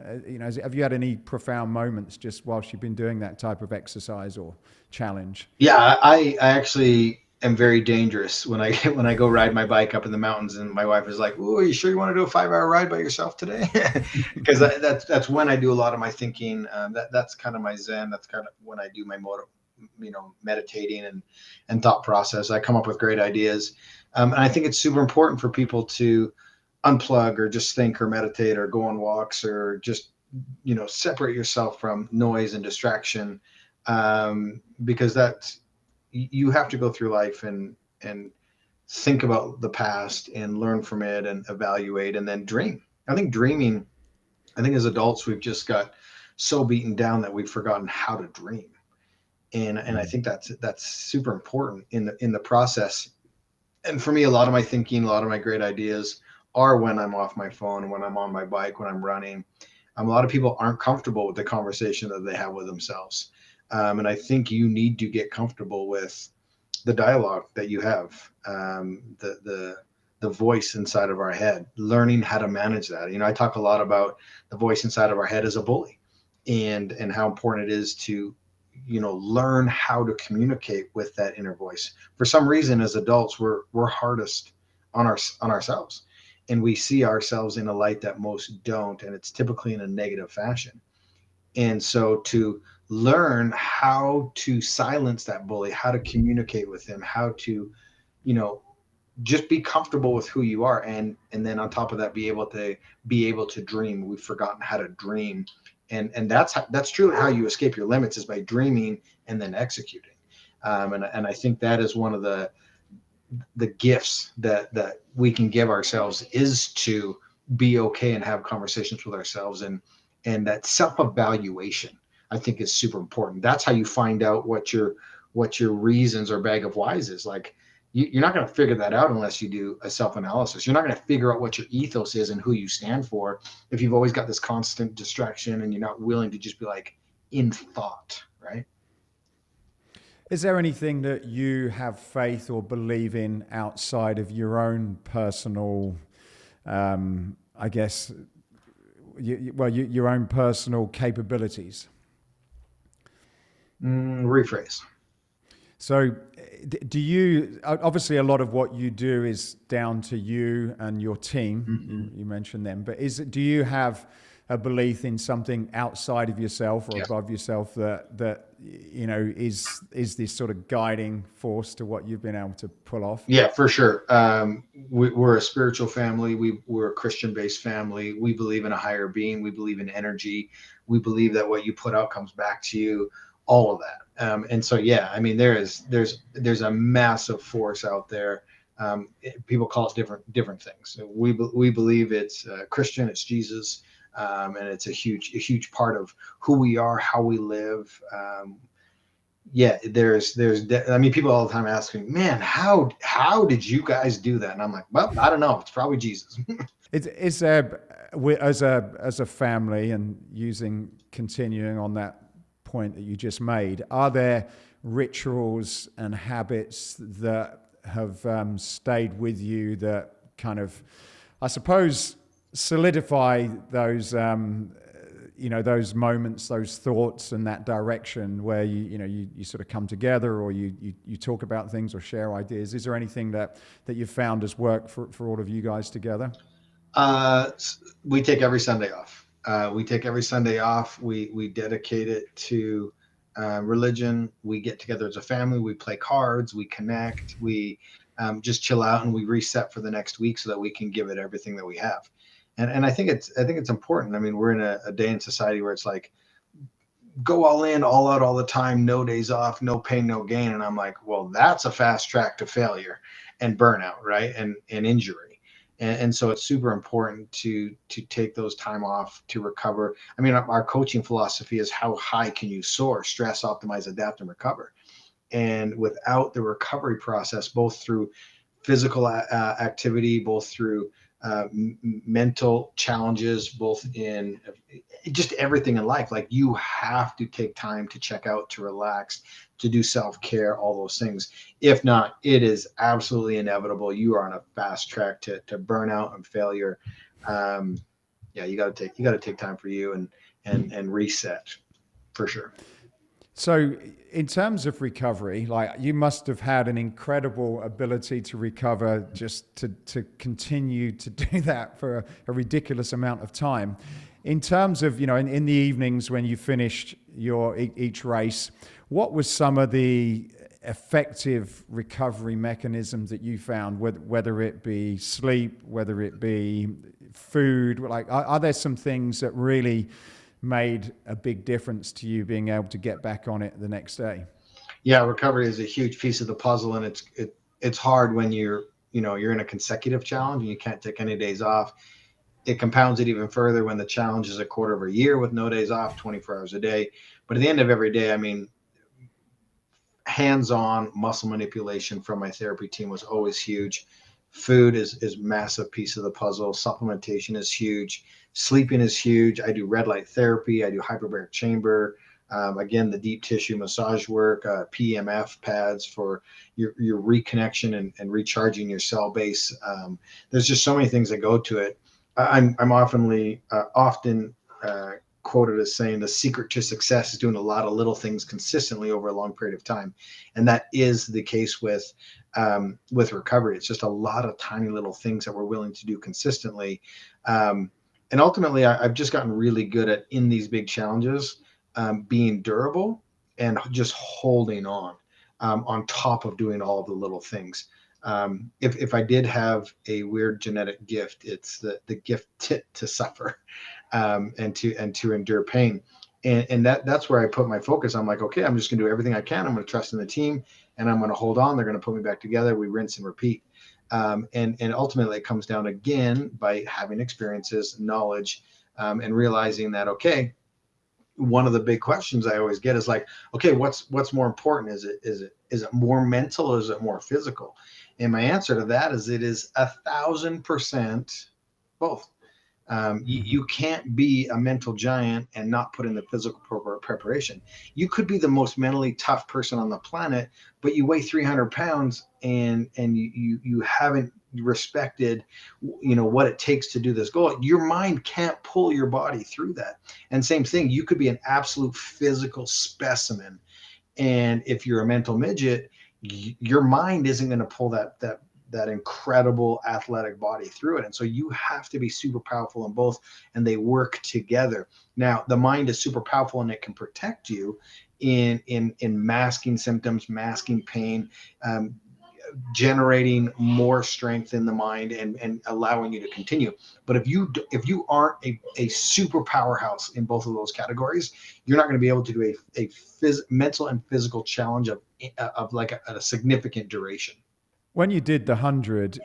have you had any profound moments just whilst you've been doing that type of exercise or challenge?
Yeah, I actually am very dangerous when I go ride my bike up in the mountains, and my wife is like, "Ooh, are you sure you want to do a 5-hour ride by yourself today?" Because that's when I do a lot of my thinking. That's kind of my zen. That's kind of when I do my meditating and thought process. I come up with great ideas, and I think it's super important for people to unplug or just think or meditate or go on walks or just separate yourself from noise and distraction, because that's, you have to go through life and think about the past and learn from it and evaluate and then dream. I think as adults, we've just got so beaten down that we've forgotten how to dream. And I think that's super important in the process. And for me, a lot of my thinking, a lot of my great ideas are when I'm off my phone, when I'm on my bike, when I'm running. A lot of people aren't comfortable with the conversation that they have with themselves. And I think you need to get comfortable with the dialogue that you have, the voice inside of our head, learning how to manage that. I talk a lot about the voice inside of our head as a bully, and how important it is to, learn how to communicate with that inner voice. For some reason, as adults, we're hardest on ourselves, and we see ourselves in a light that most don't, and it's typically in a negative fashion. And so to learn how to silence that bully, how to communicate with him, how to, just be comfortable with who you are, and then on top of that, be able to dream. We've forgotten how to dream, and that's truly how you escape your limits, is by dreaming and then executing. And I think that is one of the gifts that we can give ourselves, is to be okay and have conversations with ourselves, and that self-evaluation, I think, is super important. That's how you find out what your reasons or bag of whys is. Like, you're not going to figure that out unless you do a self-analysis. You're not going to figure out what your ethos is and who you stand for if you've always got this constant distraction and you're not willing to just be like in thought, right?
Is there anything that you have faith or believe in outside of your own personal, I guess, your own personal capabilities?
Rephrase.
So do you, obviously a lot of what you do is down to you and your team,
Mm-hmm.
you mentioned them, but do you have a belief in something outside of yourself or above yourself that you know is this sort of guiding force to what you've been able to pull off?
Yeah, for sure. We're a spiritual family. We're a Christian-based family. We believe in a higher being. We believe in energy. We believe that what you put out comes back to you. All of that. And so, yeah, I mean, there's a massive force out there. People call it different things. We believe it's Christian. It's Jesus. And it's a huge part of who we are, how we live. Yeah, I mean, people all the time ask me, man, how did you guys do that? And I'm like, well, I don't know. It's probably Jesus.
Is there, as a family, and continuing on that point that you just made, are there rituals and habits that have stayed with you that kind of, I suppose, solidify those those moments, those thoughts, and that direction where you sort of come together, or you talk about things or share ideas? Is there anything that you've found has worked for all of you guys together?
We take every Sunday off. We dedicate it to religion. We get together as a family. We play cards. We connect. We just chill out, and we reset for the next week so that we can give it everything that we have. And I think it's important. I mean, we're in a day in society where it's like, go all in, all out, all the time, no days off, no pain, no gain. And I'm like, well, that's a fast track to failure and burnout, right? And injury. And so it's super important to take those time off to recover. I mean, our coaching philosophy is, how high can you soar? Stress, optimize, adapt, and recover. And without the recovery process, both through physical activity, both through mental challenges, both in just everything in life, like, you have to take time to check out, to relax, to do self-care, all those things. If not, it is absolutely inevitable. You are on a fast track to burnout and failure. Yeah, you got to take time for you and reset, for sure.
So in terms of recovery, like, you must have had an incredible ability to recover, just to continue to do that for a ridiculous amount of time. In terms of, in the evenings when you finished each race, what was some of the effective recovery mechanisms that you found, whether it be sleep, whether it be food? Like, are there some things that really made a big difference to you being able to get back on it the next day?
Yeah, recovery is a huge piece of the puzzle, and it's hard when you're in a consecutive challenge and you can't take any days off. It compounds it even further when the challenge is a quarter of a year with no days off, 24 hours a day. But at the end of every day, I mean, hands-on muscle manipulation from my therapy team was always huge. Food is massive piece of the puzzle. Supplementation is huge. Sleeping is huge. I do red light therapy. I do hyperbaric chamber. Again, the deep tissue massage work, PEMF pads for your reconnection and recharging your cell base. There's just so many things that go to it. I'm often quoted as saying the secret to success is doing a lot of little things consistently over a long period of time, and that is the case with recovery. It's just a lot of tiny little things that we're willing to do consistently, and ultimately, I've just gotten really good at, in these big challenges, being durable and just holding on top of doing all of the little things. If I did have a weird genetic gift, it's the gift to suffer, and to endure pain. And that's where I put my focus. I'm like, okay, I'm just going to do everything I can. I'm going to trust in the team, and I'm going to hold on. They're going to put me back together. We rinse and repeat. And ultimately, it comes down again by having experiences, knowledge, and realizing that, okay, one of the big questions I always get is like, okay, what's more important? Is it more mental or is it more physical? And my answer to that is it is 1,000% both. You can't be a mental giant and not put in the physical preparation. You could be the most mentally tough person on the planet, but you weigh 300 pounds and you haven't respected, what it takes to do this goal. Your mind can't pull your body through that. And same thing, you could be an absolute physical specimen, and if you're a mental midget, your mind isn't going to pull that incredible athletic body through it. And so you have to be super powerful in both, and they work together. Now, the mind is super powerful and it can protect you in masking symptoms, masking pain, generating more strength in the mind, and allowing you to continue. But if you aren't a super powerhouse in both of those categories, you're not going to be able to do a mental and physical challenge of like a significant duration.
When you did the 100,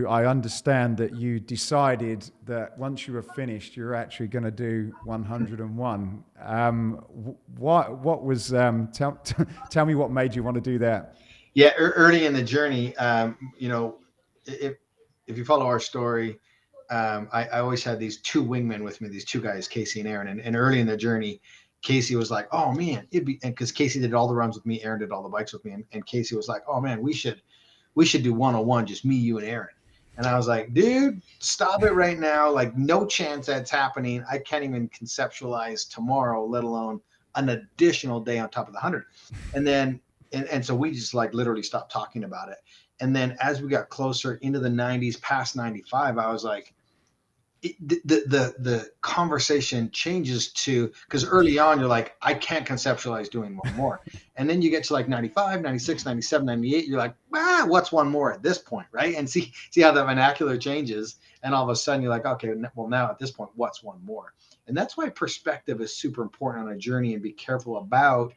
I understand that you decided that once you were finished, you're actually going to do 101. What was, tell me what made you want to do that?
Yeah, early in the journey, if you follow our story, I always had these two wingmen with me, these two guys, Casey and Aaron. And early in the journey, Casey was like, "Oh man, because Casey did all the runs with me, Aaron did all the bikes with me, and Casey was like, "Oh man, we should do 101, just me, you, and Aaron." And I was like, "Dude, stop it right now! Like, no chance that's happening. I can't even conceptualize tomorrow, let alone an additional day on top of the 100." And then and so we just like literally stopped talking about it. And then as we got closer into the 90s, past 95, I was like, the conversation changes to, because early on you're like, I can't conceptualize doing one more. And then you get to like 95, 96, 97, 98, you're like, what's one more at this point, right? And see how the vernacular changes, and all of a sudden you're like, okay, well now at this point, what's one more? And that's why perspective is super important on a journey, and be careful about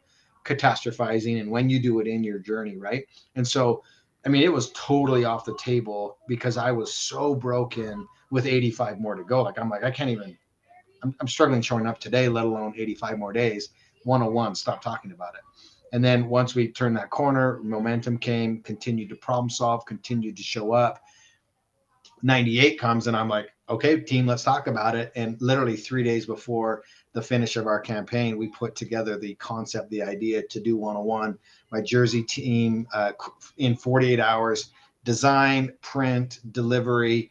catastrophizing and when you do it in your journey, right? And so, I mean, it was totally off the table because I was so broken with 85 more to go. Like, I can't even, I'm struggling showing up today, let alone 85 more days. 101, stop talking about it. And then once we turned that corner, momentum came, continued to problem solve, continued to show up. 98 comes, and I'm like, okay, team, let's talk about it. And literally 3 days before the finish of our campaign, we put together the concept, the idea to do 101. My Jersey team, in 48 hours, design, print, delivery,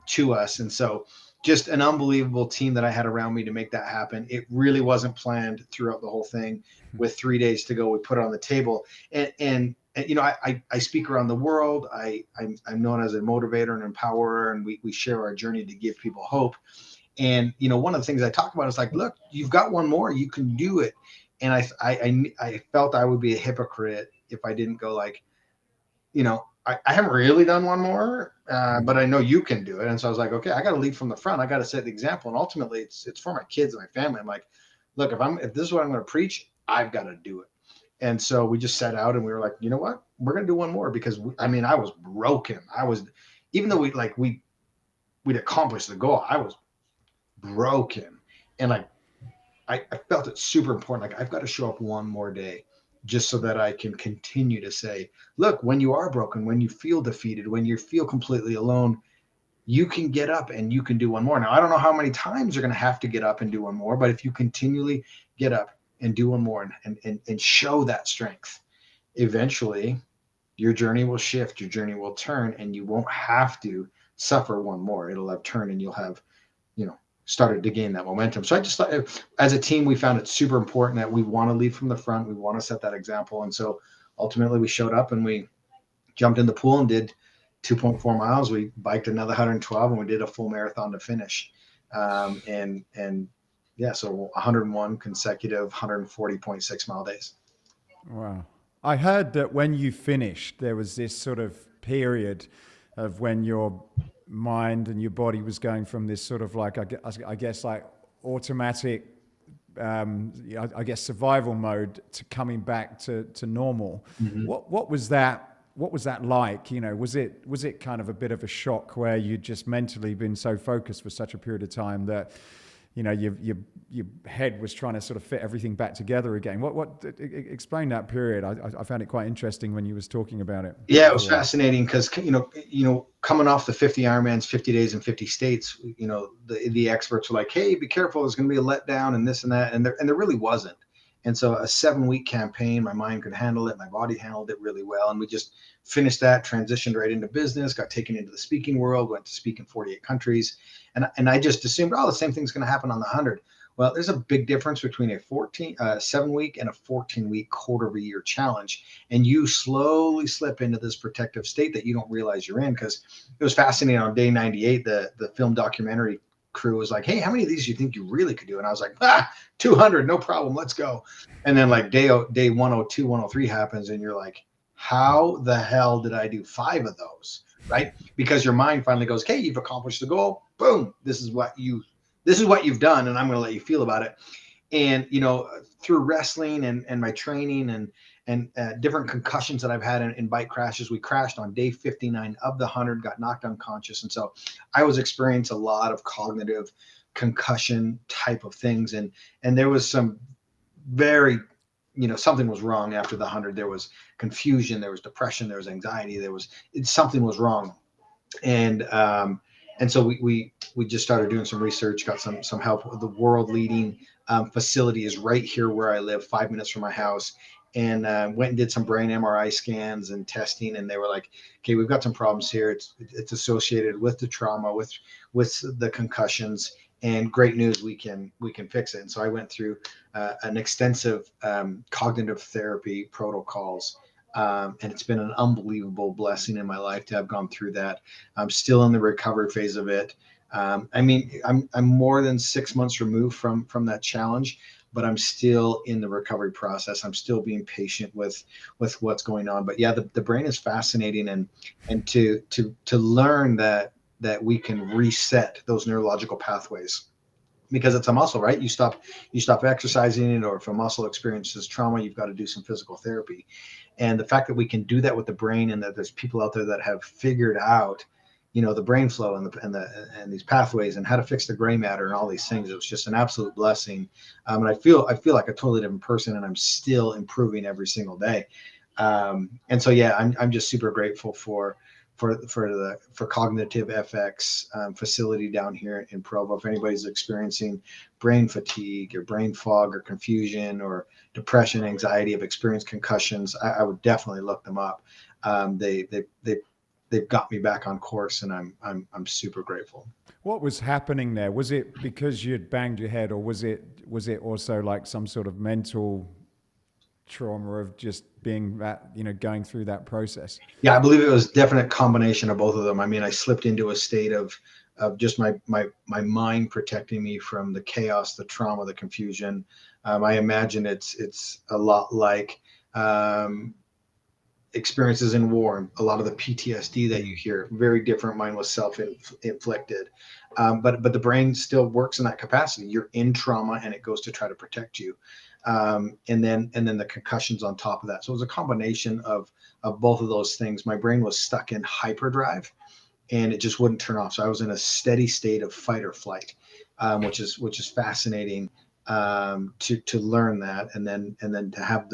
to us. And so just an unbelievable team that I had around me to make that happen. It really wasn't planned throughout the whole thing. With 3 days to go, we put it on the table. And I speak around the world. I'm known as a motivator and empowerer, and we share our journey to give people hope. And one of the things I talk about is like, look, you've got one more, you can do it. And I felt I would be a hypocrite if I didn't go like, I haven't really done one more, but I know you can do it. And so I was like, okay, I got to lead from the front. I got to set the example. And ultimately, it's for my kids and my family. I'm like, look, if this is what I'm going to preach, I've got to do it. And so we just set out, and we were like, you know what, we're going to do one more, because I was broken. Even though we'd accomplished the goal, I was broken. And like, I felt it super important. Like, I've got to show up one more day, just so that I can continue to say, look, when you are broken, when you feel defeated, when you feel completely alone, you can get up and you can do one more. Now, I don't know how many times you're going to have to get up and do one more, but if you continually get up and do one more and show that strength, eventually your journey will shift, your journey will turn, and you won't have to suffer one more. It'll have turned, and you'll have, started to gain that momentum. So I just thought, as a team, we found it super important that we want to lead from the front. We want to set that example. And so ultimately we showed up and we jumped in the pool and did 2.4 miles. We biked another 112, and we did a full marathon to finish. So 101 consecutive 140.6 mile days.
Wow. I heard that when you finished, there was this sort of period of when your mind and your body was going from this sort of like, I guess like automatic, I guess survival mode to coming back to normal.
Mm-hmm.
What was that? What was that like? You know, was it kind of a bit of a shock where you'd just mentally been so focused for such a period of time that, you know, your head was trying to sort of fit everything back together again? Explain that period. I found it quite interesting when you was talking about it.
Yeah, it was fascinating because, coming off the 50 Ironmans, 50 days in 50 states, the experts were like, hey, be careful, there's going to be a letdown and this and that. And there really wasn't. And so a 7-week campaign, my mind could handle it. My body handled it really well. And we just finished that, transitioned right into business, got taken into the speaking world, went to speak in 48 countries. And I just assumed, the same thing's going to happen on the 100. Well, there's a big difference between a 7-week and a 14-week quarter of a year challenge. And you slowly slip into this protective state that you don't realize you're in. Because it was fascinating. On day 98, the film documentary crew was like, hey, how many of these do you think you really could do? And I was like, 200, no problem, let's go. And then like day 102, 103 happens, and you're like, how the hell did I do 5 of those? Right? Because your mind finally goes, okay, you've accomplished the goal. Boom, this is what you've done, and I'm going to let you feel about it. And through wrestling and my training and different concussions that I've had in bike crashes, we crashed on day 59 of the 100, got knocked unconscious, and so I was experiencing a lot of cognitive concussion type of things, and there was some very, something was wrong after the 100. There was confusion, there was depression, there was anxiety, something was wrong, and so we just started doing some research, got some help. The world leading facility is right here where I live, 5 minutes from my house, and went and did some brain MRI scans and testing. And they were like, okay, we've got some problems here. It's associated with the trauma, with the concussions, and great news, we can fix it. And so I went through an extensive cognitive therapy protocols. And it's been an unbelievable blessing in my life to have gone through that. I'm still in the recovery phase of it. I'm more than 6 months removed from that challenge, but I'm still in the recovery process. I'm still being patient with what's going on. But yeah, the brain is fascinating, and to learn that we can reset those neurological pathways. Because it's a muscle, right? You stop exercising it, or if a muscle experiences trauma, you've got to do some physical therapy. And the fact that we can do that with the brain, and that there's people out there that have figured out, the brain flow and these pathways and how to fix the gray matter and all these things, it was just an absolute blessing. And I feel like a totally different person, and I'm still improving every single day. And so yeah, I'm just super grateful for Cognitive FX facility down here in Provo. If anybody's experiencing brain fatigue or brain fog or confusion or depression, anxiety, have experienced concussions, I would definitely look them up. They've got me back on course, and I'm super grateful.
What was happening there? Was it because you'd banged your head, or was it also like some sort of mental trauma of just being that, going through that process?
Yeah, I believe it was definite combination of both of them. I mean, I slipped into a state of just my mind protecting me from the chaos, the trauma, the confusion. I imagine it's a lot like experiences in war, a lot of the PTSD that you hear. Very different. Mine was self-inflicted, but the brain still works in that capacity. You're in trauma, and it goes to try to protect you. And then the concussions on top of that. So it was a combination of both of those things. My brain was stuck in hyperdrive, and it just wouldn't turn off. So I was in a steady state of fight or flight, which is fascinating to learn that, and then to have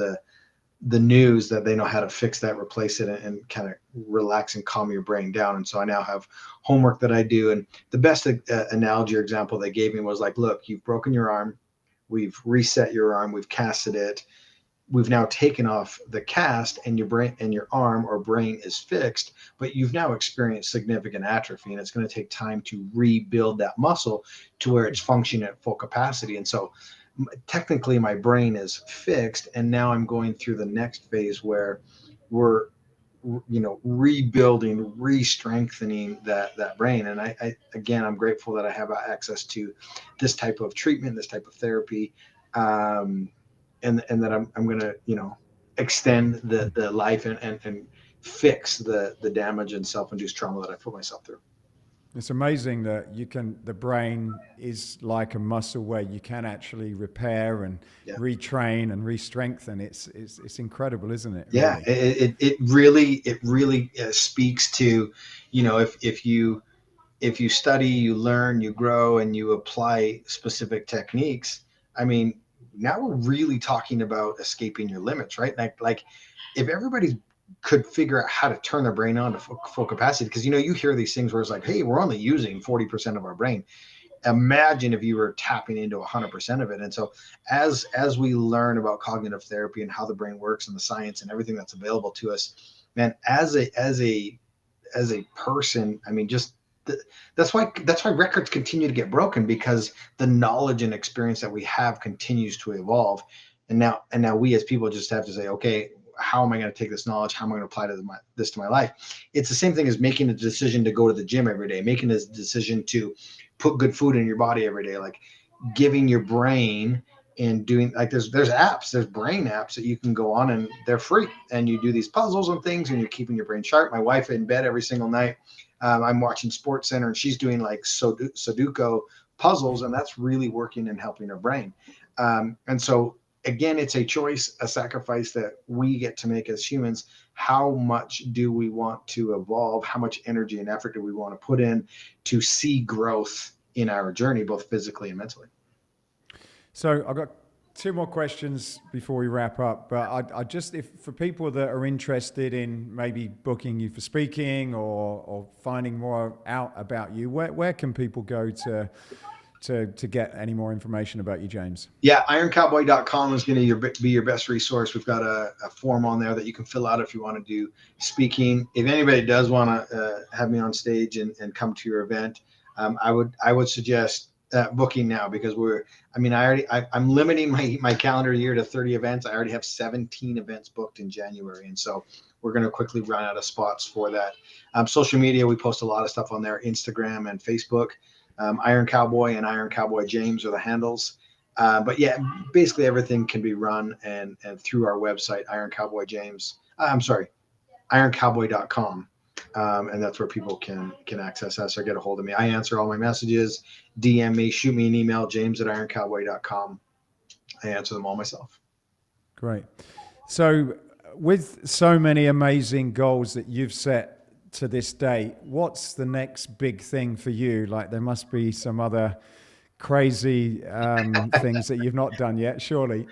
the news that they know how to fix that, replace it, and kind of relax and calm your brain down. And so I now have homework that I do. And the best analogy or example they gave me was like, look, you've broken your arm. We've reset your arm. We've casted it. We've now taken off the cast, and your brain and your arm or brain is fixed, but you've now experienced significant atrophy, and it's going to take time to rebuild that muscle to where it's functioning at full capacity. And so technically my brain is fixed, and now I'm going through the next phase where we're rebuilding, re-strengthening that brain. And I again, I'm grateful that I have access to this type of treatment, this type of therapy, and that I'm going to extend the life and fix the damage and self-induced trauma that I put myself through.
It's amazing that the brain is like a muscle where you can actually repair and retrain and re-strengthen. It's incredible, isn't it?
Yeah, really? it really speaks to, if you study, you learn, you grow, and you apply specific techniques. I mean, now we're really talking about escaping your limits, right? Like if everybody could figure out how to turn their brain on to full capacity, because you hear these things where it's like, hey, we're only using 40% of our brain. Imagine if you were tapping into 100% of it. And so as we learn about cognitive therapy and how the brain works and the science and everything that's available to us, man, as a person, I mean, just that's why records continue to get broken, because the knowledge and experience that we have continues to evolve. And now we as people just have to say, okay, how am I going to take this knowledge? How am I going to apply this to my life? It's the same thing as making a decision to go to the gym every day, making a decision to put good food in your body every day, like giving your brain and doing, like there's apps, there's brain apps that you can go on and they're free, and you do these puzzles and things and you're keeping your brain sharp. My wife in bed every single night, I'm watching Sports Center and she's doing like Sudoku puzzles, and that's really working and helping her brain. And so again, it's a choice, a sacrifice that we get to make as humans. How much do we want to evolve? How much energy and effort do we want to put in to see growth in our journey, both physically and mentally?
So I've got two more questions before we wrap up, but I just, if for people that are interested in maybe booking you for speaking or finding more out about you, where can people go to get any more information about you, James?
Yeah, ironcowboy.com is going to be your best resource. We've got a form on there that you can fill out if you want to do speaking. If anybody does want to have me on stage and come to your event, I would suggest booking now, because I'm limiting my calendar year to 30 events. I already have 17 events booked in January. And so we're going to quickly run out of spots for that. Social media, we post a lot of stuff on there, Instagram and Facebook. Iron Cowboy and Iron Cowboy James are the handles. But yeah, basically everything can be run and through our website, ironcowboy.com. And that's where people can access us or get a hold of me. I answer all my messages, DM me, shoot me an email, james@ironcowboy.com. I answer them all myself.
Great. So with so many amazing goals that you've set to this day, what's the next big thing for you? Like there must be some other crazy things that you've not done yet, surely.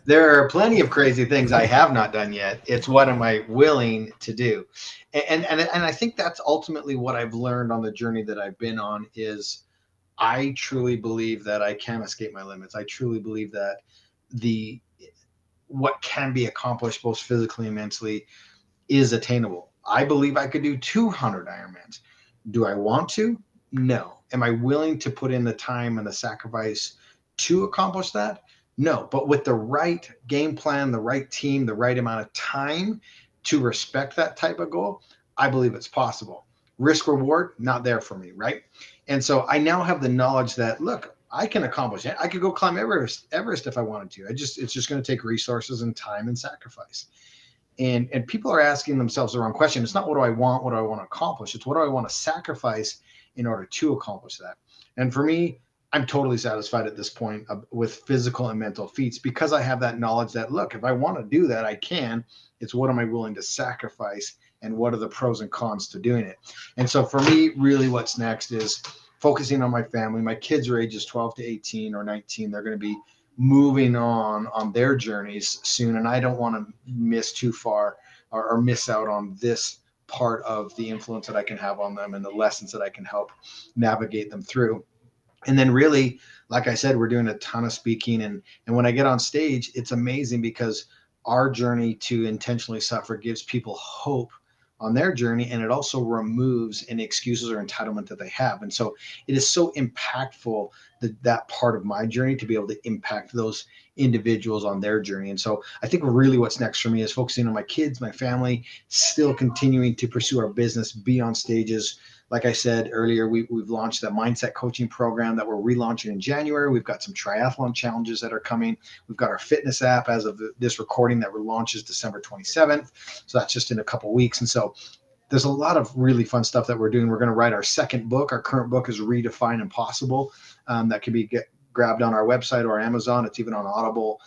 There are plenty of crazy things I have not done yet. It's what am I willing to do? And I think that's ultimately what I've learned on the journey that I've been on is I truly believe that I can escape my limits. I truly believe that what can be accomplished both physically and mentally is attainable. I believe I could do 200 Ironmans. Do I want to? No. Am I willing to put in the time and the sacrifice to accomplish that? No. But with the right game plan, the right team, the right amount of time to respect that type of goal, I believe it's possible. Risk reward, not there for me, right? And so I now have the knowledge that, look, I can accomplish it. I could go climb Everest if I wanted to. It's just going to take resources and time and sacrifice. And people are asking themselves the wrong question. It's not what do I want to accomplish. It's what do I want to sacrifice in order to accomplish that. And for me, I'm totally satisfied at this point with physical and mental feats because I have that knowledge that, look, if I want to do that, I can. It's what am I willing to sacrifice and what are the pros and cons to doing it? And so for me, really what's next is focusing on my family. My kids are ages 12 to 18 or 19. They're going to be moving on their journeys soon. And I don't want to miss too far or miss out on this part of the influence that I can have on them and the lessons that I can help navigate them through. And then really, like I said, we're doing a ton of speaking. And when I get on stage, it's amazing because our journey to intentionally suffer gives people hope on their journey. And it also removes any excuses or entitlement that they have. And so it is so impactful that part of my journey to be able to impact those individuals on their journey. And so I think really what's next for me is focusing on my kids, my family, still continuing to pursue our business, be on stages, Like I said earlier, we've launched a mindset coaching program that we're relaunching in January. We've got some triathlon challenges that are coming. We've got our fitness app as of this recording that launches December 27th. So that's just in a couple weeks. And so there's a lot of really fun stuff that we're doing. We're going to write our second book. Our current book is Redefine Impossible. That can be grabbed on our website or Amazon. It's even on Audible.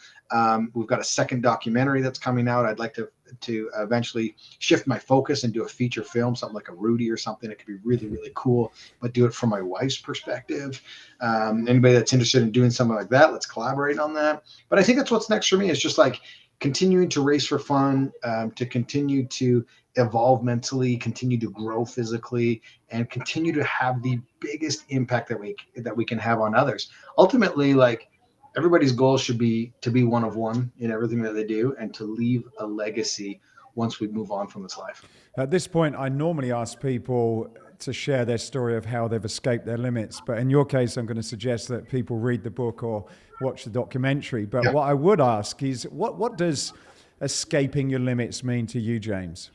We've got a second documentary that's coming out. I'd like to eventually shift my focus and do a feature film, something like a Rudy or something. It could be really, really cool, but do it from my wife's perspective. Anybody that's interested in doing something like that, let's collaborate on that. But I think that's what's next for me, is just like continuing to race for fun, to continue to evolve mentally, continue to grow physically, and continue to have the biggest impact that we can have on others. Ultimately, like, everybody's goal should be to be one of one in everything that they do and to leave a legacy once we move on from this life.
At this point, I normally ask people to share their story of how they've escaped their limits. But in your case, I'm going to suggest that people read the book or watch the documentary. But what I would ask is, what does escaping your limits mean to you, James?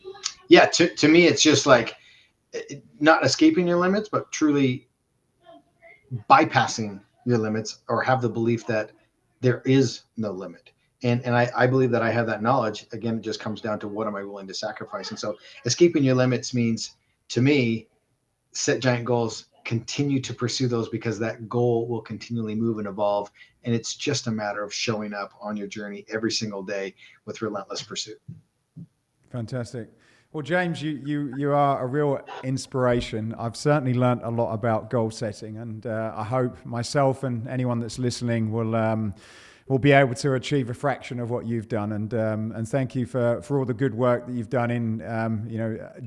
Yeah, to me, it's just like not escaping your limits, but truly bypassing your limits, or have the belief that there is no limit. And I believe that I have that knowledge. Again, it just comes down to what am I willing to sacrifice. And so escaping your limits means, to me, set giant goals, continue to pursue those, because that goal will continually move and evolve. And it's just a matter of showing up on your journey every single day with relentless pursuit.
Fantastic. Well, James, you are a real inspiration. I've certainly learned a lot about goal setting, and I hope myself and anyone that's listening will be able to achieve a fraction of what you've done. And thank you for all the good work that you've done in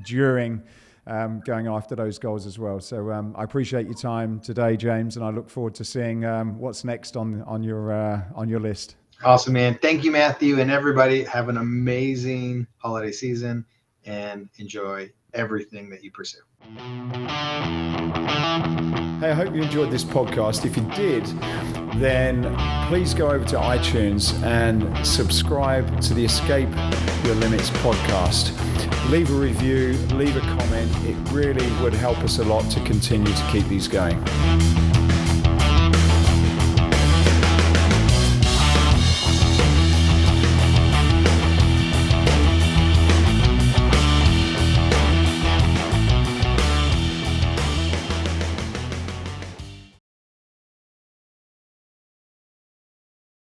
during going after those goals as well. So I appreciate your time today, James, and I look forward to seeing what's next on your list.
Awesome, man. Thank you, Matthew, and everybody. Have an amazing holiday season and enjoy everything that you pursue.
Hey, I hope you enjoyed this podcast. If you did, then please go over to iTunes and subscribe to the Escape Your Limits podcast. Leave a review, leave a comment. It really would help us a lot to continue to keep these going.